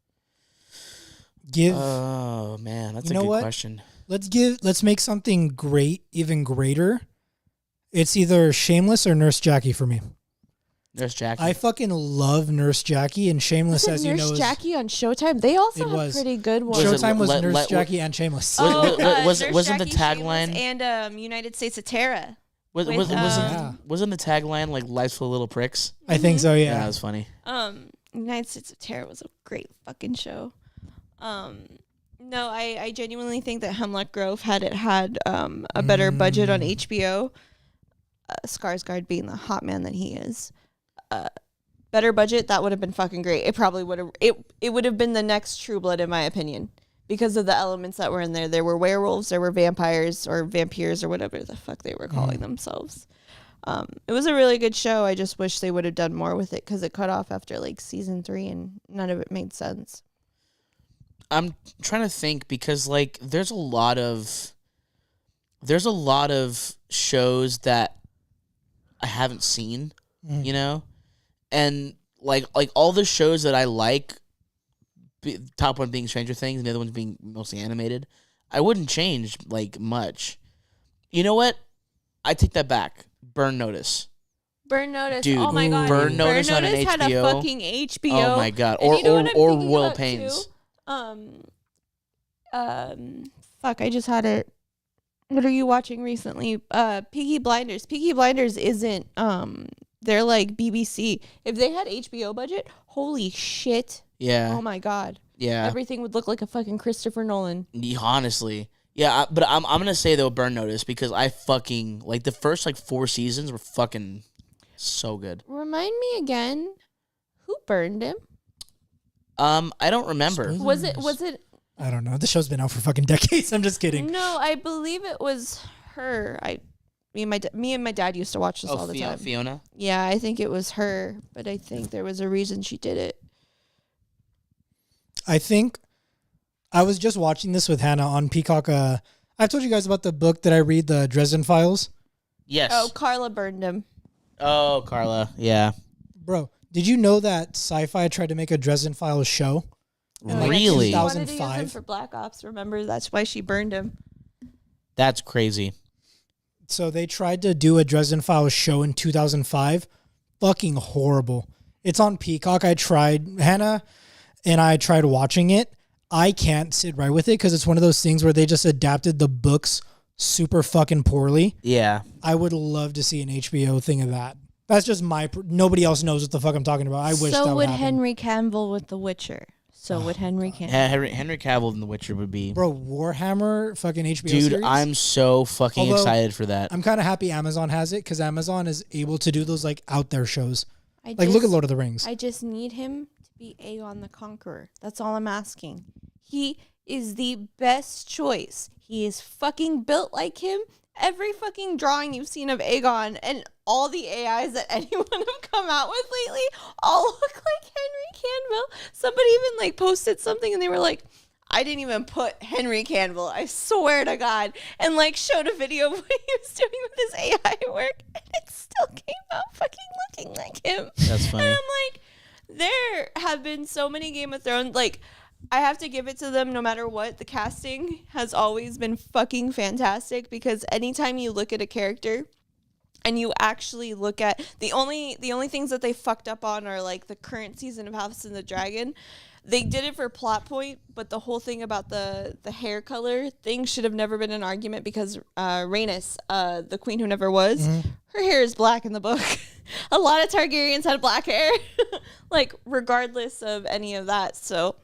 Oh man, that's a You know good what? question. Let's make something great even greater. It's either Shameless or Nurse Jackie for me. There's Jackie. I fucking love Nurse Jackie, and Shameless, as you know, Nurse Jackie on Showtime. They also It have was. pretty good ones. Was it Showtime was let- Nurse let- Jackie and Shameless. wasn't Nurse the Jackie, tagline- Shameless, and United States of Terra. wasn't the tagline like "Life's full of little pricks"? I think so. Yeah, Yeah. that was funny. United States of Terror was a great fucking show. No, I genuinely think that Hemlock Grove had a better budget on HBO. Skarsgård being the hot man that he is, better budget, that would have been fucking great. It probably would have. It would have been the next True Blood in my opinion, because of the elements that were in there. There were werewolves, there were vampires or vampires or whatever the fuck they were calling themselves. It was a really good show. I just wish they would have done more with it because it cut off after like season 3 and none of it made sense. I'm trying to think because like there's a lot of shows that I haven't seen, and like all the shows that I like, top one being Stranger Things and the other ones being mostly animated, I wouldn't change like much. You know what? I take that back. Burn Notice. Burn Notice. Dude, oh my god. Burn Notice on an had HBO. a fucking HBO. Oh my god. And Or you know what I'm or thinking Royal about, Pains. too? Fuck, I just had it. What are you watching recently? Peaky Blinders. Peaky Blinders isn't they're like BBC. If they had HBO budget, holy shit. Yeah. Oh my god. Yeah. Everything would look like a fucking Christopher Nolan. Honestly. Yeah, but I'm gonna say though Burn Notice because I fucking like the first like 4 seasons were fucking so good. Remind me again, who burned him? I don't remember. Was it I don't know. The show's been out for fucking decades. I'm just kidding. No, I believe it was her. Me and my dad used to watch this all the time. Fiona. Yeah, I think it was her, but I think there was a reason she did it. I think I was just watching this with Hannah on Peacock. I've told you guys about the book that I read, the Dresden Files. Yes. Oh, Carla burned him. Oh, Carla. Yeah. Bro, did you know that Sci-Fi tried to make a Dresden Files show? Really? She wanted to use him 2005. for Black Ops. Remember, that's why she burned him. That's crazy. So they tried to do a Dresden Files show in 2005. Fucking horrible. It's on Peacock. Hannah and I tried watching it. I can't sit right with it because it's one of those things where they just adapted the books super fucking poorly. Yeah. I would love to see an HBO thing of that. That's just nobody else knows what the fuck I'm talking about. I wish that So would would happen. Henry Cavill with The Witcher. So would Henry Cavill. Henry Cavill in The Witcher would be. Bro, Warhammer fucking HBO Dude, series? I'm so fucking Although, excited for that. I'm kind of happy Amazon has it because Amazon is able to do those like out there shows. Look Look at Lord of the Rings. I just need him to be Aegon the Conqueror. That's all I'm asking. He is the best choice. He is fucking built like him. Every fucking drawing you've seen of Aegon and all the AIs that anyone have come out with lately all look like Henry Cavill. Somebody even like posted something and they were like, I didn't even put Henry Cavill, I swear to God, and like showed a video of what he was doing with his AI work, and it still came out fucking looking like him. That's funny. And I'm like, there have been so many Game of Thrones, like, I have to give it to them no matter what. The casting has always been fucking fantastic, because anytime you look at a character and you actually look at the only things that they fucked up on are like the current season of House of the Dragon. They did it for plot point, but the whole thing about the hair color thing should have never been an argument, because Rhaenys, the queen who never was, her hair is black in the book. A lot of Targaryens had black hair, like regardless of any of that. So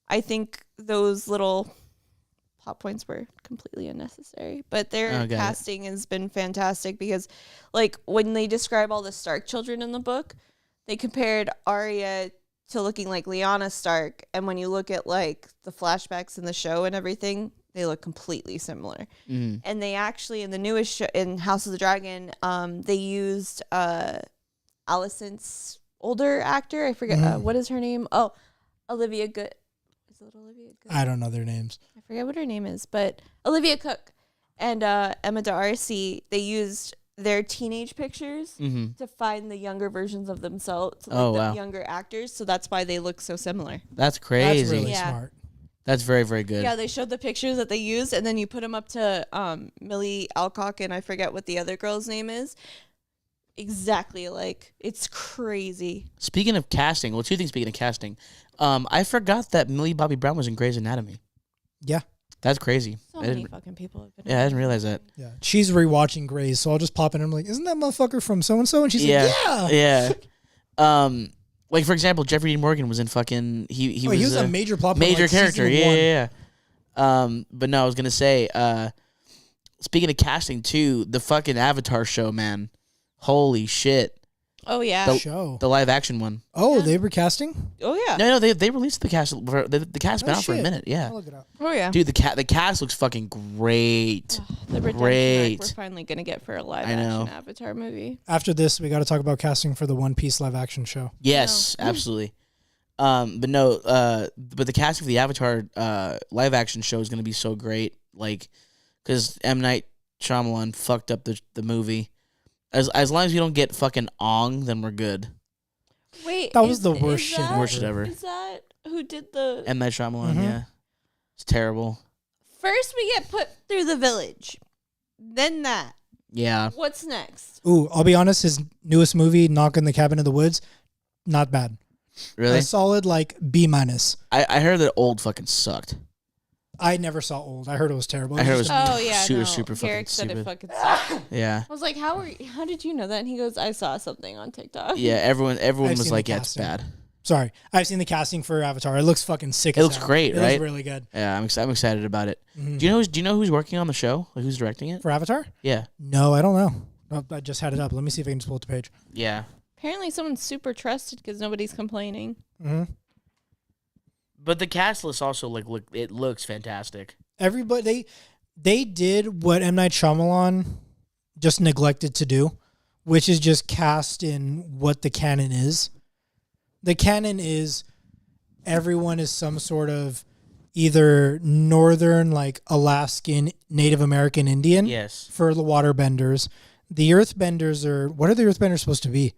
I think those little plot points were completely unnecessary, but their casting has been fantastic, because like when they describe all the Stark children in the book, they compared Arya to looking like Lyanna Stark, and when you look at like the flashbacks in the show and everything, they look completely similar. And they actually, in the newest show, in House of the Dragon, they used Alicent's older actor, I forget what is her name, Olivia Good. Is it Olivia Good? I don't know their names. I forget what her name is, but Olivia Cook and Emma D'Arcy, they used their teenage pictures to find the younger versions of themselves, like the younger actors. So that's why they look so similar. That's crazy. That's really smart. That's very, very good. Yeah, they showed the pictures that they used, and then you put them up to Millie Alcock, and I forget what the other girl's name is. Exactly, like, it's crazy. Speaking of casting, two things speaking of casting. I forgot that Millie Bobby Brown was in Grey's Anatomy. Yeah. That's crazy. So many fucking people have been. Yeah, I didn't realize that. Yeah. She's rewatching Grey's, so I'll just pop in and I'm like, isn't that motherfucker from so-and-so? And she's like, yeah. Yeah. Like, for example, Jeffrey Dean Morgan was in fucking... He was a major plot point, major like, character. season Yeah. one. But no, I was going to say, speaking of casting, too, the fucking Avatar show, man. Holy shit. Oh, yeah. The live action one. Oh, they were casting? Oh, yeah. No, they released the cast. The cast been out for a minute. Yeah. I'll look it up. Oh, yeah. Dude, the cast looks fucking great. The redemption Great. arc we're finally going to get for a live I know. action Avatar movie. After this, we got to talk about casting for the One Piece live action show. Yes, absolutely. But no, but the casting for the Avatar live action show is going to be so great. Like, because M. Night Shyamalan fucked up the movie. As long as you don't get fucking Ong, then we're good. Wait, that was the worst shit that, Worst shit ever. Is that who did the... M. Night Shyamalan, yeah. It's terrible. First we get put through the village. Then that. Yeah. What's next? Ooh, I'll be honest, his newest movie, Knock in the Cabin in the Woods, not bad. Really? A solid, like, B-. I heard that Old fucking sucked. I never saw Old. I heard it was terrible. I heard it was super super fucking Garrick said stupid. it fucking sucked. Yeah. I was like, how did you know that? And he goes, I saw something on TikTok. Yeah, everyone I've was seen like, the yeah, it's casting. bad. Sorry. I've seen the casting for Avatar. It looks fucking sick. It looks great, It right? looks really good. Yeah, I'm excited about it. Do you know who's working on the show? Like, who's directing it? For Avatar? Yeah. No, I don't know. Oh, I just had it up. Let me see if I can just pull up the page. Yeah. Apparently someone's super trusted because nobody's complaining. Mm-hmm. But the cast list also it looks fantastic. Everybody, they did what M. Night Shyamalan just neglected to do, which is just cast in what the canon is. The canon is everyone is some sort of either northern, like Alaskan, Native American Indian. Yes. For the waterbenders. The earthbenders are, what are the earthbenders supposed to be?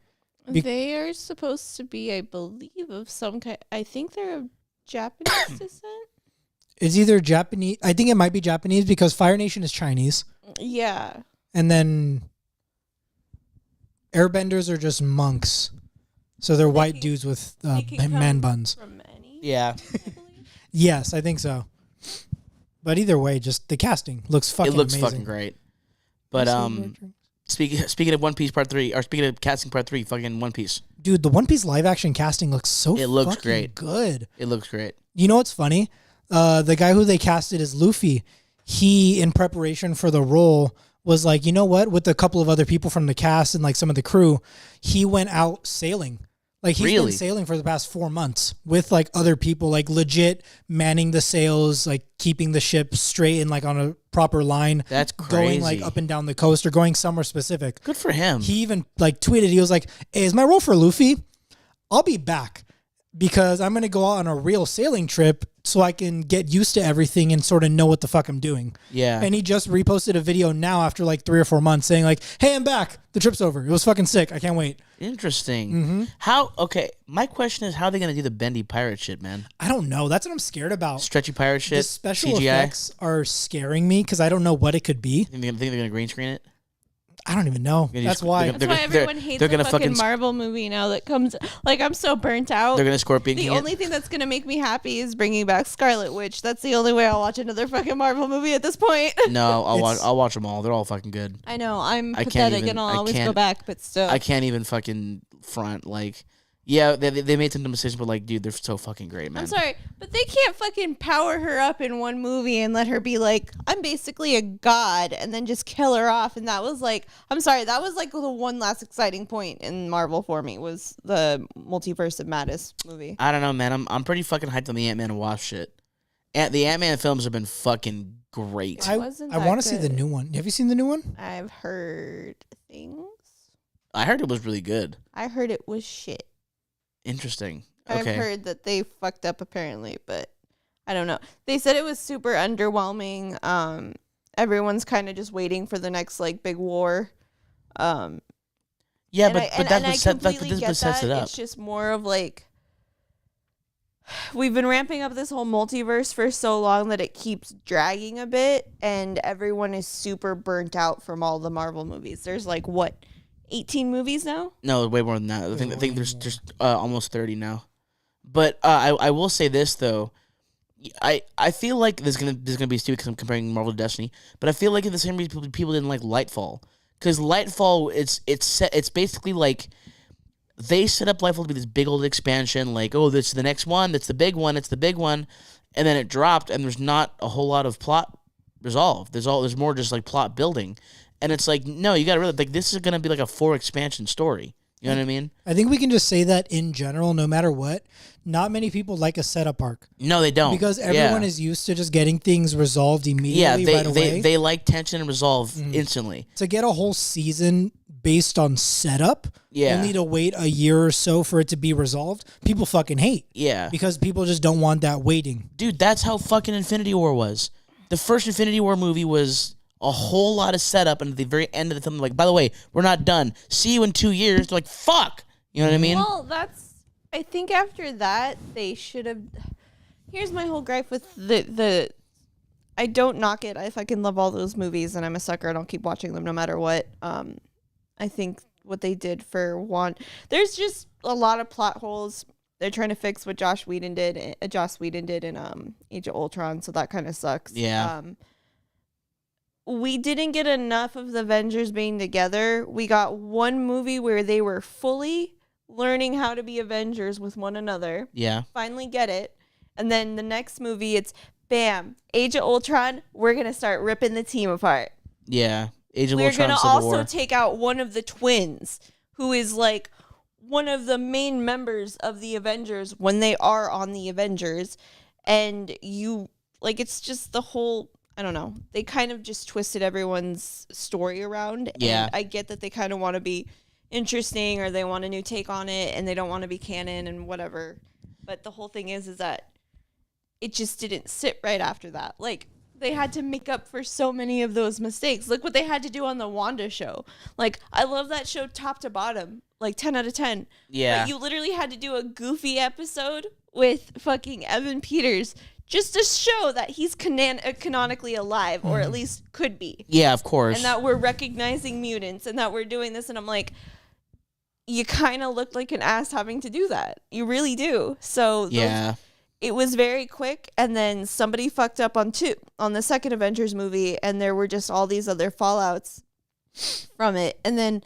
They are supposed to be, I believe, of some kind. I think they're of Japanese descent. It's either Japanese. I think it might be Japanese because Fire Nation is Chinese. Yeah. And then airbenders are just monks. So they're white dudes with man buns. From any, Yeah. I believe. Yes, I think so. But either way, just the casting looks fucking It looks amazing. fucking great. But speaking of One Piece Part 3, or speaking of casting Part 3, fucking One Piece. Dude, the One Piece live action casting looks so It looks fucking great. good. It looks great. You know what's funny? The guy who they casted as Luffy, he, in preparation for the role, was like, you know what? With a couple of other people from the cast and like some of the crew, he went out sailing. Like he's Really? been sailing for the past 4 months with like other people, like legit manning the sails, like keeping the ship straight and like on a proper line. That's crazy. Going like up and down the coast or going somewhere specific. Good for him. He even like tweeted, he was like, hey, is my role for Luffy? I'll be back. because I'm going to go out on a real sailing trip so I can get used to everything and sort of know what the fuck I'm doing. Yeah. And he just reposted a video now after like 3 or 4 months saying like, hey, I'm back. The trip's over. It was fucking sick. I can't wait. Interesting. Okay, my question is, how are they going to do the bendy pirate shit, man? I don't know. That's what I'm scared about. Stretchy pirate shit, The special CGI? effects are scaring me because I don't know what it could be. Think they're going to green screen it? I don't even know. They're That's just- why. they're That's why they're- everyone hates they're the gonna fucking fucking- Marvel movie now that comes. Like, I'm so burnt out. They're going to Scorpion King The it? only thing that's gonna make me happy is bringing back Scarlet Witch. That's the only way I'll watch another fucking Marvel movie at this point. No, It's- I'll watch them all. They're all fucking good. I know I'm I can't pathetic, even- and I'll I always go can't- back, but still. I can't even fucking front. Like, yeah, they made some dumb decisions, but like, dude, they're so fucking great, man. I'm sorry, but they can't fucking power her up in one movie and let her be like, I'm basically a god, and then just kill her off. And that was like, I'm sorry, that was like the one last exciting point in Marvel for me was the Multiverse of Madness movie. I don't know, man. I'm pretty fucking hyped on the Ant-Man and Wasp shit. The Ant-Man films have been fucking great. I wasn't I that want to see the good. new one. Have you seen the new one? I've heard things. I heard it was really good. I heard it was shit. Interesting. I've Okay. heard that they fucked up apparently, but I don't know. They said it was super underwhelming. Everyone's kind of just waiting for the next like big war. Yeah, And but I that's what completely this get sets that. it up. It's just more of like we've been ramping up this whole multiverse for so long that it keeps dragging a bit, and everyone is super burnt out from all the Marvel movies. There's like what, 18 movies now? No, way more than that. I think there's almost 30 now. But I will say this though. I feel like this is gonna be stupid because I'm comparing Marvel to Destiny, but I feel like the same reason people didn't like Lightfall, because Lightfall it's basically like they set up Lightfall to be this big old expansion, like, oh, this is the next one, that's the big one, it's the big one, and then it dropped, and there's not a whole lot of plot resolved. There's more just like plot building, and it's like, no, you gotta really like this is gonna be like a 4 expansion story. You know what I mean? I think we can just say that in general, no matter what, not many people like a setup arc No, they don't, because everyone Yeah. is used to just getting things resolved Yeah, immediately right away. they like tension and resolve instantly. To get a whole season based on setup, Yeah. only to wait a year or so for it to be resolved, people fucking hate. Yeah. Because people just don't want that waiting. Dude, that's how fucking Infinity War was. The first Infinity War movie was a whole lot of setup, and at the very end of the film, like, by the way, we're not done. See you in 2 years. They're like, fuck. You know what I mean? Well, I think after that they should have. Here's my whole gripe with the. I don't knock it. I fucking love all those movies, and I'm a sucker. I don't keep watching them no matter what. I think what they did for one, there's just a lot of plot holes. They're trying to fix what Joss Whedon did in Age of Ultron, so that kind of sucks. Yeah. We didn't get enough of the Avengers being together. We got one movie where they were fully learning how to be Avengers with one another. Yeah. Finally get it. And then the next movie, it's bam, Age of Ultron. We're going to start ripping the team apart. Yeah. Age of We're Ultron, going to Civil also War. take out one of the twins who is like one of the main members of the Avengers when they are on the Avengers. And you, like, it's just the whole, I don't know. They kind of just twisted everyone's story around. Yeah. And I get that they kind of want to be interesting or they want a new take on it and they don't want to be canon and whatever. But the whole thing is that it just didn't sit right after that. Like, they had to make up for so many of those mistakes. Look what they had to do on the Wanda show. Like, I love that show top to bottom. Like, 10 out of 10. Yeah. But you literally had to do a goofy episode with fucking Evan Peters just to show that he's canonically alive, or at least could be. Yeah, of course. And that we're recognizing mutants and that we're doing this. And I'm like, you kind of look like an ass having to do that. You really do. So yeah. it was very quick, and then somebody fucked up on the second Avengers movie, and there were just all these other fallouts from it. And then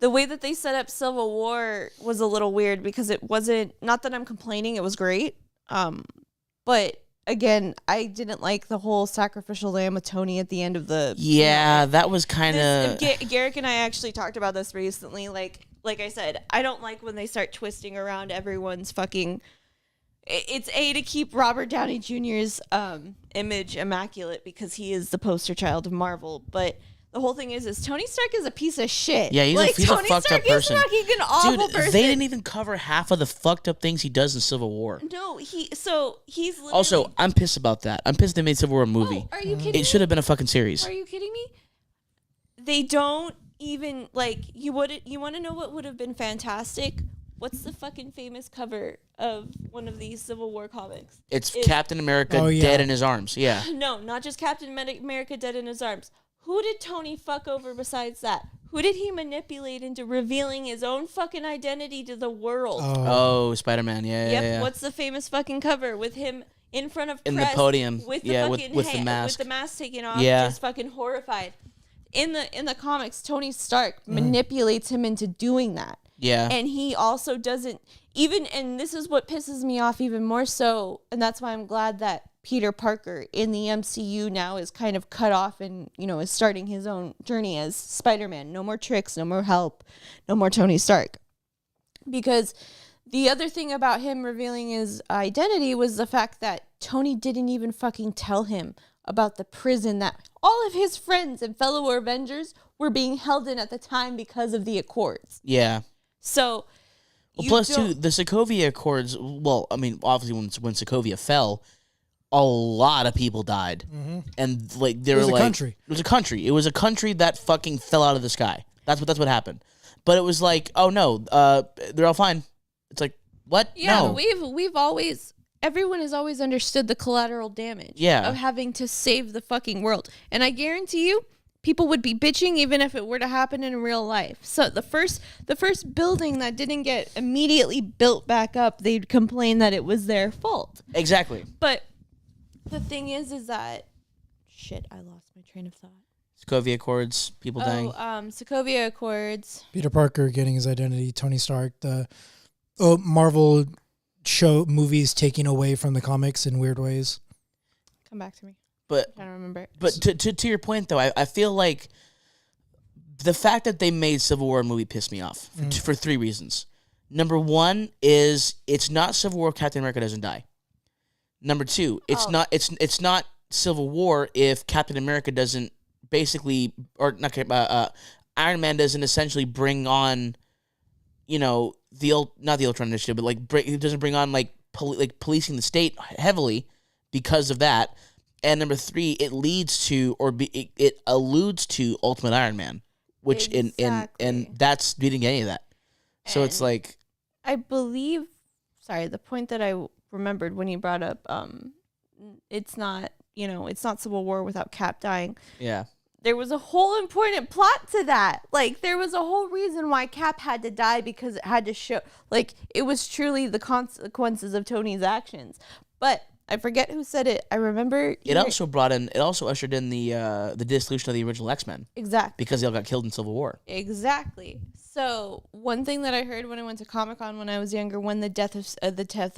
the way that they set up Civil War was a little weird because it wasn't, not that I'm complaining, it was great. But again, I didn't like the whole sacrificial lamb with Tony at the end of the. Yeah, that was kind of. Garrick and I actually talked about this recently. Like I said, I don't like when they start twisting around everyone's fucking. It's to keep Robert Downey Jr.'s image immaculate because he is the poster child of Marvel, but the whole thing is Tony Stark is a piece of shit. Yeah, he's a Tony fucked Stark up person. Is fucking an awful Dude, person. they didn't even cover half of the fucked up things he does in Civil War. No, he's literally... Also, I'm pissed about that. I'm pissed they made Civil War a movie. Oh, are you kidding me? It should have been a fucking series. Are you kidding me? They don't even, like, you want to know what would have been fantastic? What's the fucking famous cover of one of these Civil War comics? It's Captain America dead in his arms. Yeah. No, not just Captain America dead in his arms. Who did Tony fuck over besides that? Who did he manipulate into revealing his own fucking identity to the world? Oh, Spider-Man. Yeah, Yep. yeah. What's the famous fucking cover with him in front of In press the podium. with the Yeah, fucking with the mask. with the mask taken off, Yeah. just fucking horrified. In the comics, Tony Stark manipulates him into doing that. Yeah. And he also doesn't even, and this is what pisses me off even more so, and that's why I'm glad that Peter Parker in the MCU now is kind of cut off and, is starting his own journey as Spider-Man. No more tricks, no more help, no more Tony Stark. Because the other thing about him revealing his identity was the fact that Tony didn't even fucking tell him about the prison that all of his friends and fellow Avengers were being held in at the time because of the Accords. Yeah. So, plus, too, the Sokovia Accords, well, I mean, obviously when Sokovia fell, a lot of people died. Mm-hmm. And, like, they were like... country. It was a country. It was a country that fucking fell out of the sky. That's what happened. But it was like, oh, no, they're all fine. It's like, what? Yeah, no. we've always... Everyone has always understood the collateral damage of having to save the fucking world. And I guarantee you, people would be bitching even if it were to happen in real life. So the first building that didn't get immediately built back up, they'd complain that it was their fault. Exactly. But the thing is that... Shit, I lost my train of thought. Sokovia Accords, people dying. Sokovia Accords. Peter Parker getting his identity, Tony Stark, the Marvel show movies taking away from the comics in weird ways. Come back to me. But I don't remember it. But to your point though, I feel like the fact that they made Civil War a movie pissed me off for three reasons. Number one is it's not Civil War if Captain America doesn't die. Number two, it's not Civil War if Captain America doesn't basically, or not Iron Man doesn't essentially bring on, not the Ultron Initiative, but like it doesn't bring on like policing the state heavily because of that. And number three, it leads to it alludes to Ultimate Iron Man, which and that's we didn't get any of that. So it's like I believe. Sorry, the point that I remembered when you brought up, it's not Civil War without Cap dying. Yeah. There was a whole important plot to that. Like, there was a whole reason why Cap had to die because it had to show, like, it was truly the consequences of Tony's actions. But I forget who said it. I remember it also ushered in the dissolution of the original X-Men. Exactly. Because they all got killed in Civil War. Exactly. So one thing that I heard when I went to Comic-Con when I was younger, when the death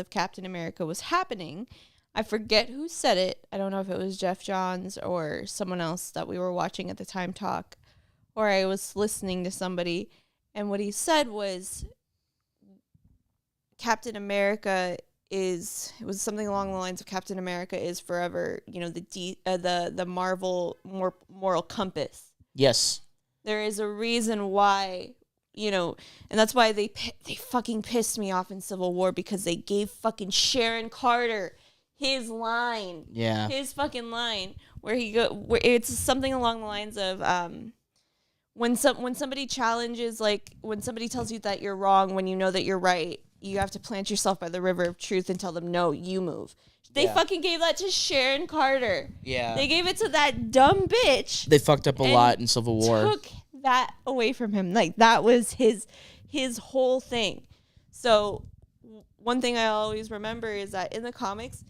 of Captain America was happening, I forget who said it. I don't know if it was Jeff Johns or someone else that we were watching at the time talk, or I was listening to somebody, and what he said was Captain America it was something along the lines of Captain America is forever, the Marvel moral compass. Yes. There is a reason why, and that's why they fucking pissed me off in Civil War, because they gave fucking Sharon Carter his line. Yeah. His fucking line where it's something along the lines of when somebody challenges, like when somebody tells you that you're wrong when you know that you're right, you have to plant yourself by the river of truth and tell them, no, you move. They fucking gave that to Sharon Carter. Yeah. They gave it to that dumb bitch. They fucked up a lot in Civil War. Took that away from him. Like, that was his whole thing. So one thing I always remember is that in the comics,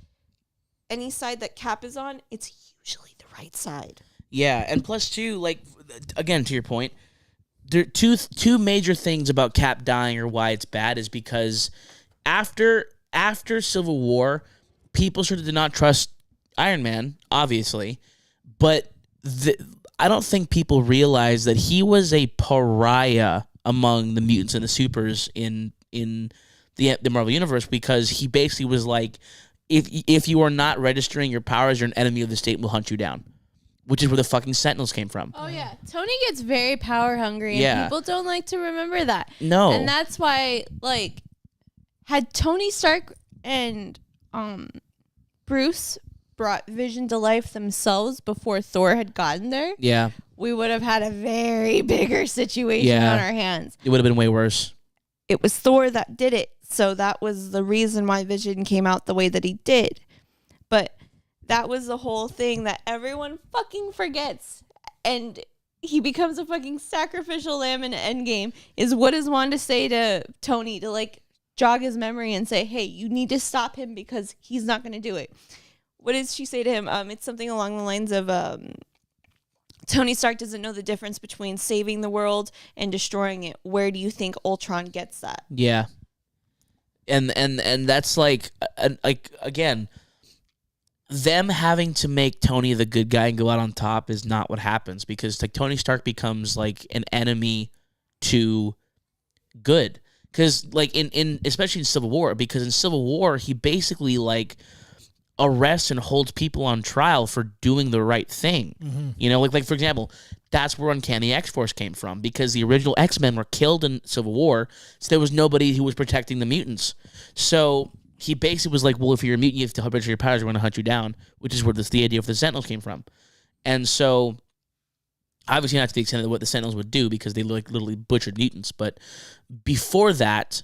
any side that Cap is on, it's usually the right side. Yeah, and plus too, like, again, to your point, there are two major things about Cap dying or why it's bad is because after Civil War, people started to not trust Iron Man, obviously, but I don't think people realize that he was a pariah among the mutants and the supers in the Marvel Universe, because he basically was like, if you are not registering your powers, you're an enemy of the state, will hunt you down. which is where the fucking Sentinels came from. Oh yeah, Tony gets very power hungry, and Yeah. people don't like to remember that. No. And that's why, like, had Tony Stark and Bruce brought Vision to life themselves before Thor had gotten there, Yeah. we would have had a very bigger situation Yeah. on our hands. It would have been way worse. It was Thor that did it, so that was the reason why Vision came out the way that he did. But that was the whole thing that everyone fucking forgets. And he becomes a fucking sacrificial lamb in Endgame, is what does Wanda say to Tony to, like, jog his memory and say, hey, you need to stop him because he's not going to do it. What does she say to him? It's something along the lines of Tony Stark doesn't know the difference between saving the world and destroying it. Where do you think Ultron gets that? Yeah. And that's like again, them having to make Tony the good guy and go out on top is not what happens, because like Tony Stark becomes like an enemy to good. Because like in especially in Civil War, because in Civil War he basically like arrests and holds people on trial for doing the right thing. Mm-hmm. You know, like for example, that's where Uncanny X-Force came from, because the original X-Men were killed in Civil War, so there was nobody who was protecting the mutants. So he basically was like, well, if you're a mutant, you have to leverage your powers, we're going to hunt you down, which is where the idea of the Sentinels came from. And so, obviously not to the extent of what the Sentinels would do, because they like literally butchered mutants, but before that,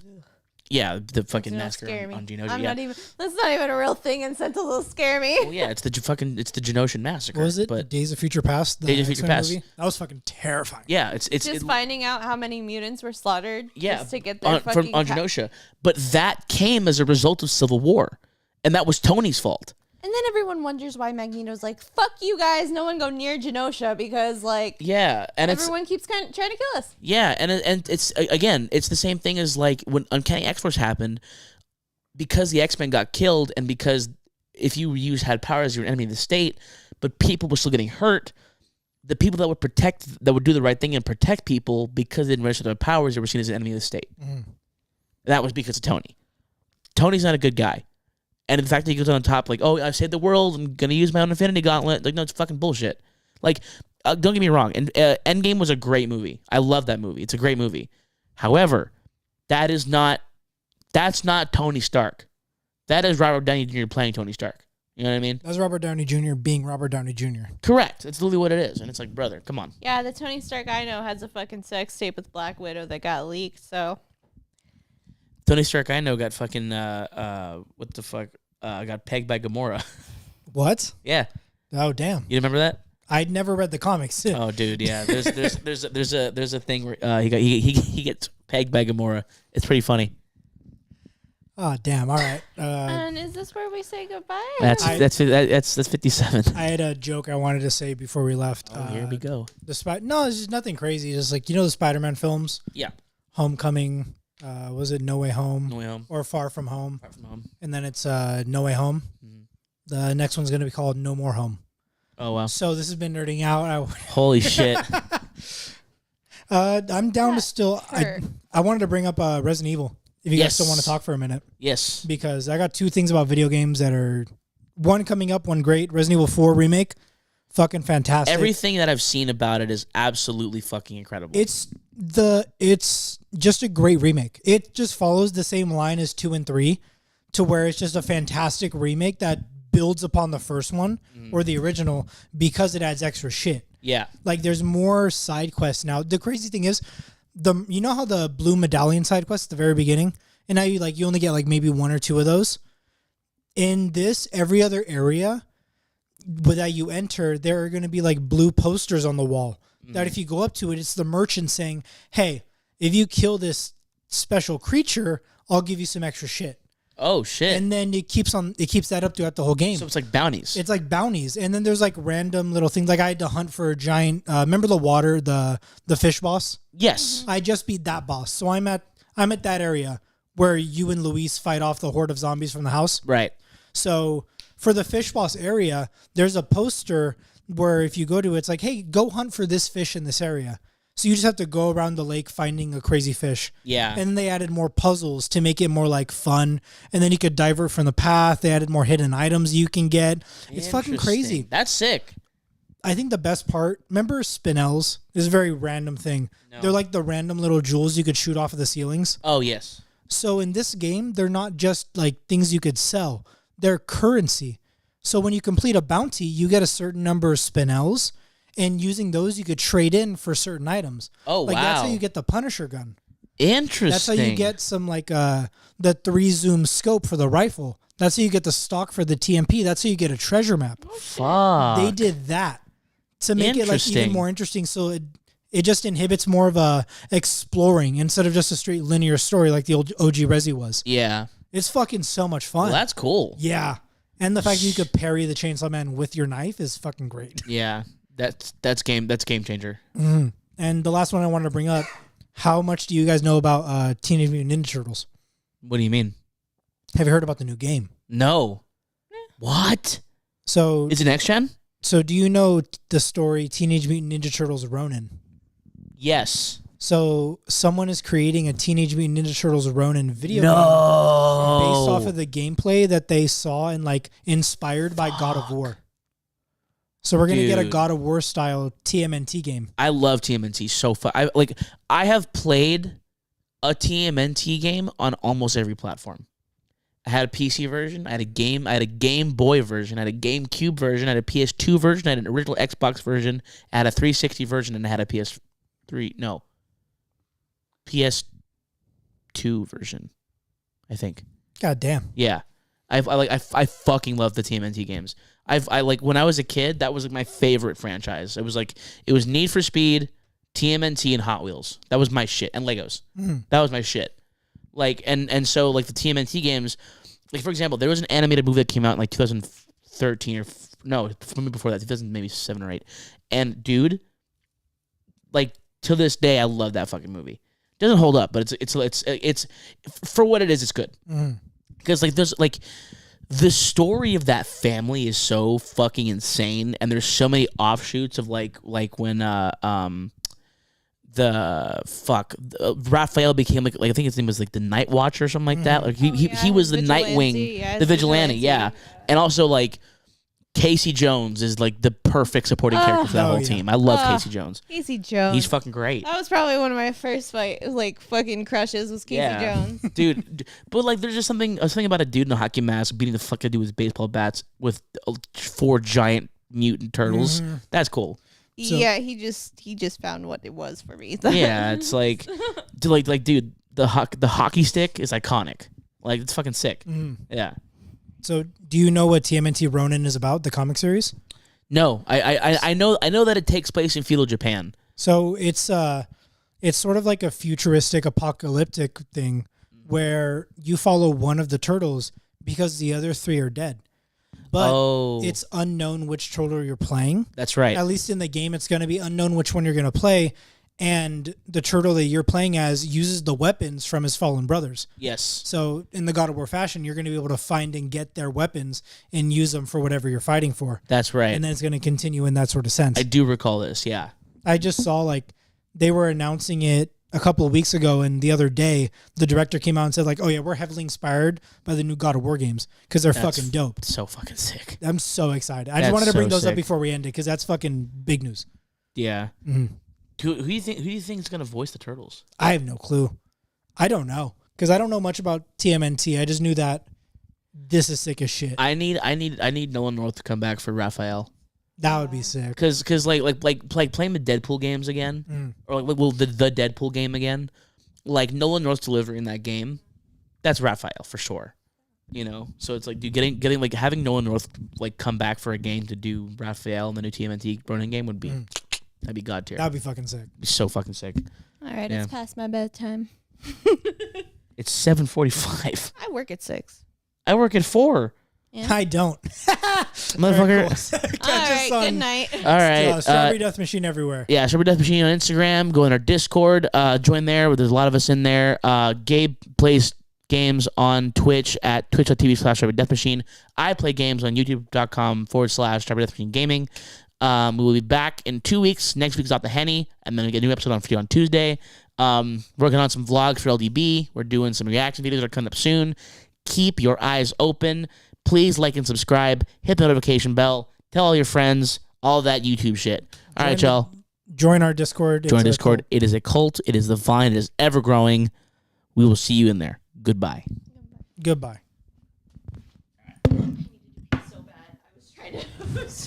yeah, the fucking massacre on Genosha. That's not even a real thing, and Sentinels will scare me. Well, yeah, it's the Genoshan massacre. What was it? But Days of Future Past? The Days of Future X-Men Past. movie? That was fucking terrifying. yeah, it's Just finding out how many mutants were slaughtered just to get their on fucking Genosha. But that came as a result of Civil War, and that was Tony's fault. And then everyone wonders why Magneto's like, fuck you guys, no one go near Genosha, because, like, Yeah, and everyone keeps trying to kill us. Yeah, and it's again, it's the same thing as like when Uncanny X-Force happened, because the X-Men got killed, and because if you had powers, you were an enemy of the state, but people were still getting hurt. The people that would do the right thing and protect people, because they didn't register their powers, they were seen as an enemy of the state. Mm. That was because of Tony. Tony's not a good guy. And the fact that he goes on top, like, oh, I saved the world, I'm going to use my own Infinity Gauntlet. Like, no, it's fucking bullshit. Like, don't get me wrong. And Endgame was a great movie. I love that movie. It's a great movie. However, that's not Tony Stark. That is Robert Downey Jr. playing Tony Stark. You know what I mean? That's Robert Downey Jr. being Robert Downey Jr. Correct. It's literally what it is. And it's like, brother, come on. Yeah, the Tony Stark I know has a fucking sex tape with Black Widow that got leaked, so. Tony Stark, I know, got fucking, what the fuck? Got pegged by Gamora. What? Yeah. Oh, damn. You remember that? I'd never read the comics. Oh, dude, yeah. There's a thing where he gets pegged by Gamora. It's pretty funny. Oh, damn. All right. And is this where we say goodbye? That's 57. I had a joke I wanted to say before we left. Oh, here we go. No, it's just nothing crazy. Just like, you know the Spider-Man films? Yeah. Homecoming. Was it No Way Home? No Way Home. Or Far From Home? Far From Home. And then it's No Way Home. Mhm. The next one's going to be called No More Home. Oh, wow. So this has been nerding out. Holy shit. I'm down to still. Sure. I wanted to bring up Resident Evil. If you guys still want to talk for a minute. Yes. Because I got two things about video games that are one coming up, one great. Resident Evil 4 remake. Fucking fantastic. Everything that I've seen about it is absolutely fucking incredible. It's just a great remake. It just follows the same line as 2 and 3 to where it's just a fantastic remake that builds upon the first one or the original because it adds extra shit. Yeah. Like there's more side quests now. The crazy thing is you know how the blue medallion side quest at the very beginning, and now you only get like maybe one or two of those. In this, every other area that you enter, there are going to be like blue posters on the wall that if you go up to it, it's the merchant saying, hey, if you kill this special creature, I'll give you some extra shit. Oh, shit. And then it keeps that up throughout the whole game. So it's like bounties. It's like bounties. And then there's like random little things. Like I had to hunt for a giant, remember the water, the fish boss? Yes. I just beat that boss. So I'm at that area where you and Luis fight off the horde of zombies from the house. Right. So for the fish boss area, there's a poster where if you go to it, it's like, hey, go hunt for this fish in this area. So you just have to go around the lake finding a crazy fish. Yeah. And then they added more puzzles to make it more like fun. And then you could divert from the path. They added more hidden items you can get. It's fucking crazy. That's sick. I think the best part, remember spinels? This is a very random thing. No. They're like the random little jewels you could shoot off of the ceilings. Oh, yes. So in this game, they're not just like things you could sell. They're currency. So when you complete a bounty, you get a certain number of spinels, and using those, you could trade in for certain items. Oh, like wow. That's how you get the Punisher gun. Interesting. That's how you get some like the 3-zoom scope for the rifle. That's how you get the stock for the TMP. That's how you get a treasure map. Fuck. They did that to make it like even Interesting. more interesting. So it just inhibits more of a exploring instead of just a straight linear story like the old OG Resi was. Yeah. It's fucking so much fun. Well, that's cool. Yeah. And the fact that you could parry the Chainsaw Man with your knife is fucking great. Yeah. That's game changer. Mm. And the last one I wanted to bring up, how much do you guys know about Teenage Mutant Ninja Turtles? What do you mean? Have you heard about the new game? No. What? So Is it next gen? So do you know the story Teenage Mutant Ninja Turtles Ronin? Yes. So someone is creating a Teenage Mutant Ninja Turtles Ronin video game No. based off of the gameplay that they saw and like inspired by God of War. So we're gonna get a Dude. God of War style TMNT game. I love TMNT so fun. I have played a TMNT game on almost every platform. I had a PC version. I had a Game Boy version. I had a GameCube version. I had a PS2 version. I had an original Xbox version. I had a 360 version, and I had a PS2 version. I think. God damn. Yeah, I fucking love the TMNT games. I like when I was a kid, that was like my favorite franchise. It was Need for Speed, TMNT, and Hot Wheels. That was my shit, and Legos. That was my shit. Like and so like the TMNT games, like for example, there was an animated movie that came out in like 2013 or maybe before that, 2007 or 8. And dude, like to this day, I love that fucking movie. It doesn't hold up, but it's for what it is, it's good. Because like there's like the story of that family is so fucking insane, and there's so many offshoots of like when Raphael became like I think his name was like the Night Watcher or something like that. Like he was the Nightwing, the vigilante, yeah. And also like Casey Jones is like the perfect supporting character for that whole team. I love Casey Jones. Casey Jones. He's fucking great. That was probably one of my first fucking crushes was Casey Jones. Dude. But like, there's just something about a dude in a hockey mask beating the fuck out of dude with baseball bats with 4 giant mutant turtles. That's cool. So- Yeah, he just found what it was for me. Yeah, it's like, dude, the hockey stick is iconic. Like, it's fucking sick. Yeah. So do you know what TMNT Ronin is about, the comic series? No, I know that it takes place in feudal Japan. So it's sort of like a futuristic apocalyptic thing where you follow one of the turtles because the other 3 are dead. But it's unknown which turtle you're playing. That's right. At least in the game, it's going to be unknown which one you're going to play. And the turtle that you're playing as uses the weapons from his fallen brothers. Yes. So in the God of War fashion, you're going to be able to find and get their weapons and use them for whatever you're fighting for. That's right. And then it's going to continue in that sort of sense. I do recall this, yeah. I just saw like they were announcing it a couple of weeks ago, and the other day the director came out and said like, "Oh yeah, we're heavily inspired by the new God of War games because they're fucking dope." So fucking sick. I'm so excited. I That's just wanted to bring so those up sick. before we end it because that's fucking big news. Yeah. Mhm. Who do you think is gonna voice the turtles? I have no clue. I don't know because I don't know much about TMNT. I just knew that this is sick as shit. I need Nolan North to come back for Raphael. That would be sick. Cause like playing the Deadpool games again, or like the Deadpool game again. Like Nolan North's delivery in that game, that's Raphael for sure. You know, so it's like, dude, getting like having Nolan North like come back for a game to do Raphael in the new TMNT Ronin game would be that'd be god tier. That'd be fucking sick. Be so fucking sick. All right, Yeah. it's past my bedtime. It's 7:45. I work at 6. I work at 4. Yeah. I don't. Motherfucker. All right, good night. All right. Strawberry Death Machine everywhere. Yeah, Strawberry Death Machine on Instagram. Go in our Discord. Join there. There's a lot of us in there. Gabe plays games on Twitch at twitch.tv/Strawberry Death Machine. I play games on youtube.com/Strawberry Death Machine Gaming. We will be back in 2 weeks. Next week's Out the Henny, and then we get a new episode for you on Tuesday. Working on some vlogs for LDB. We're doing some reaction videos that are coming up soon. Keep your eyes open. Please like and subscribe. Hit the notification bell. Tell all your friends. all that YouTube shit. All right, y'all. Join our Discord. Join It's a Discord. cult. It is a cult. It is the vine. It is ever growing. We will see you in there. Goodbye. Goodbye. So bad. I was trying to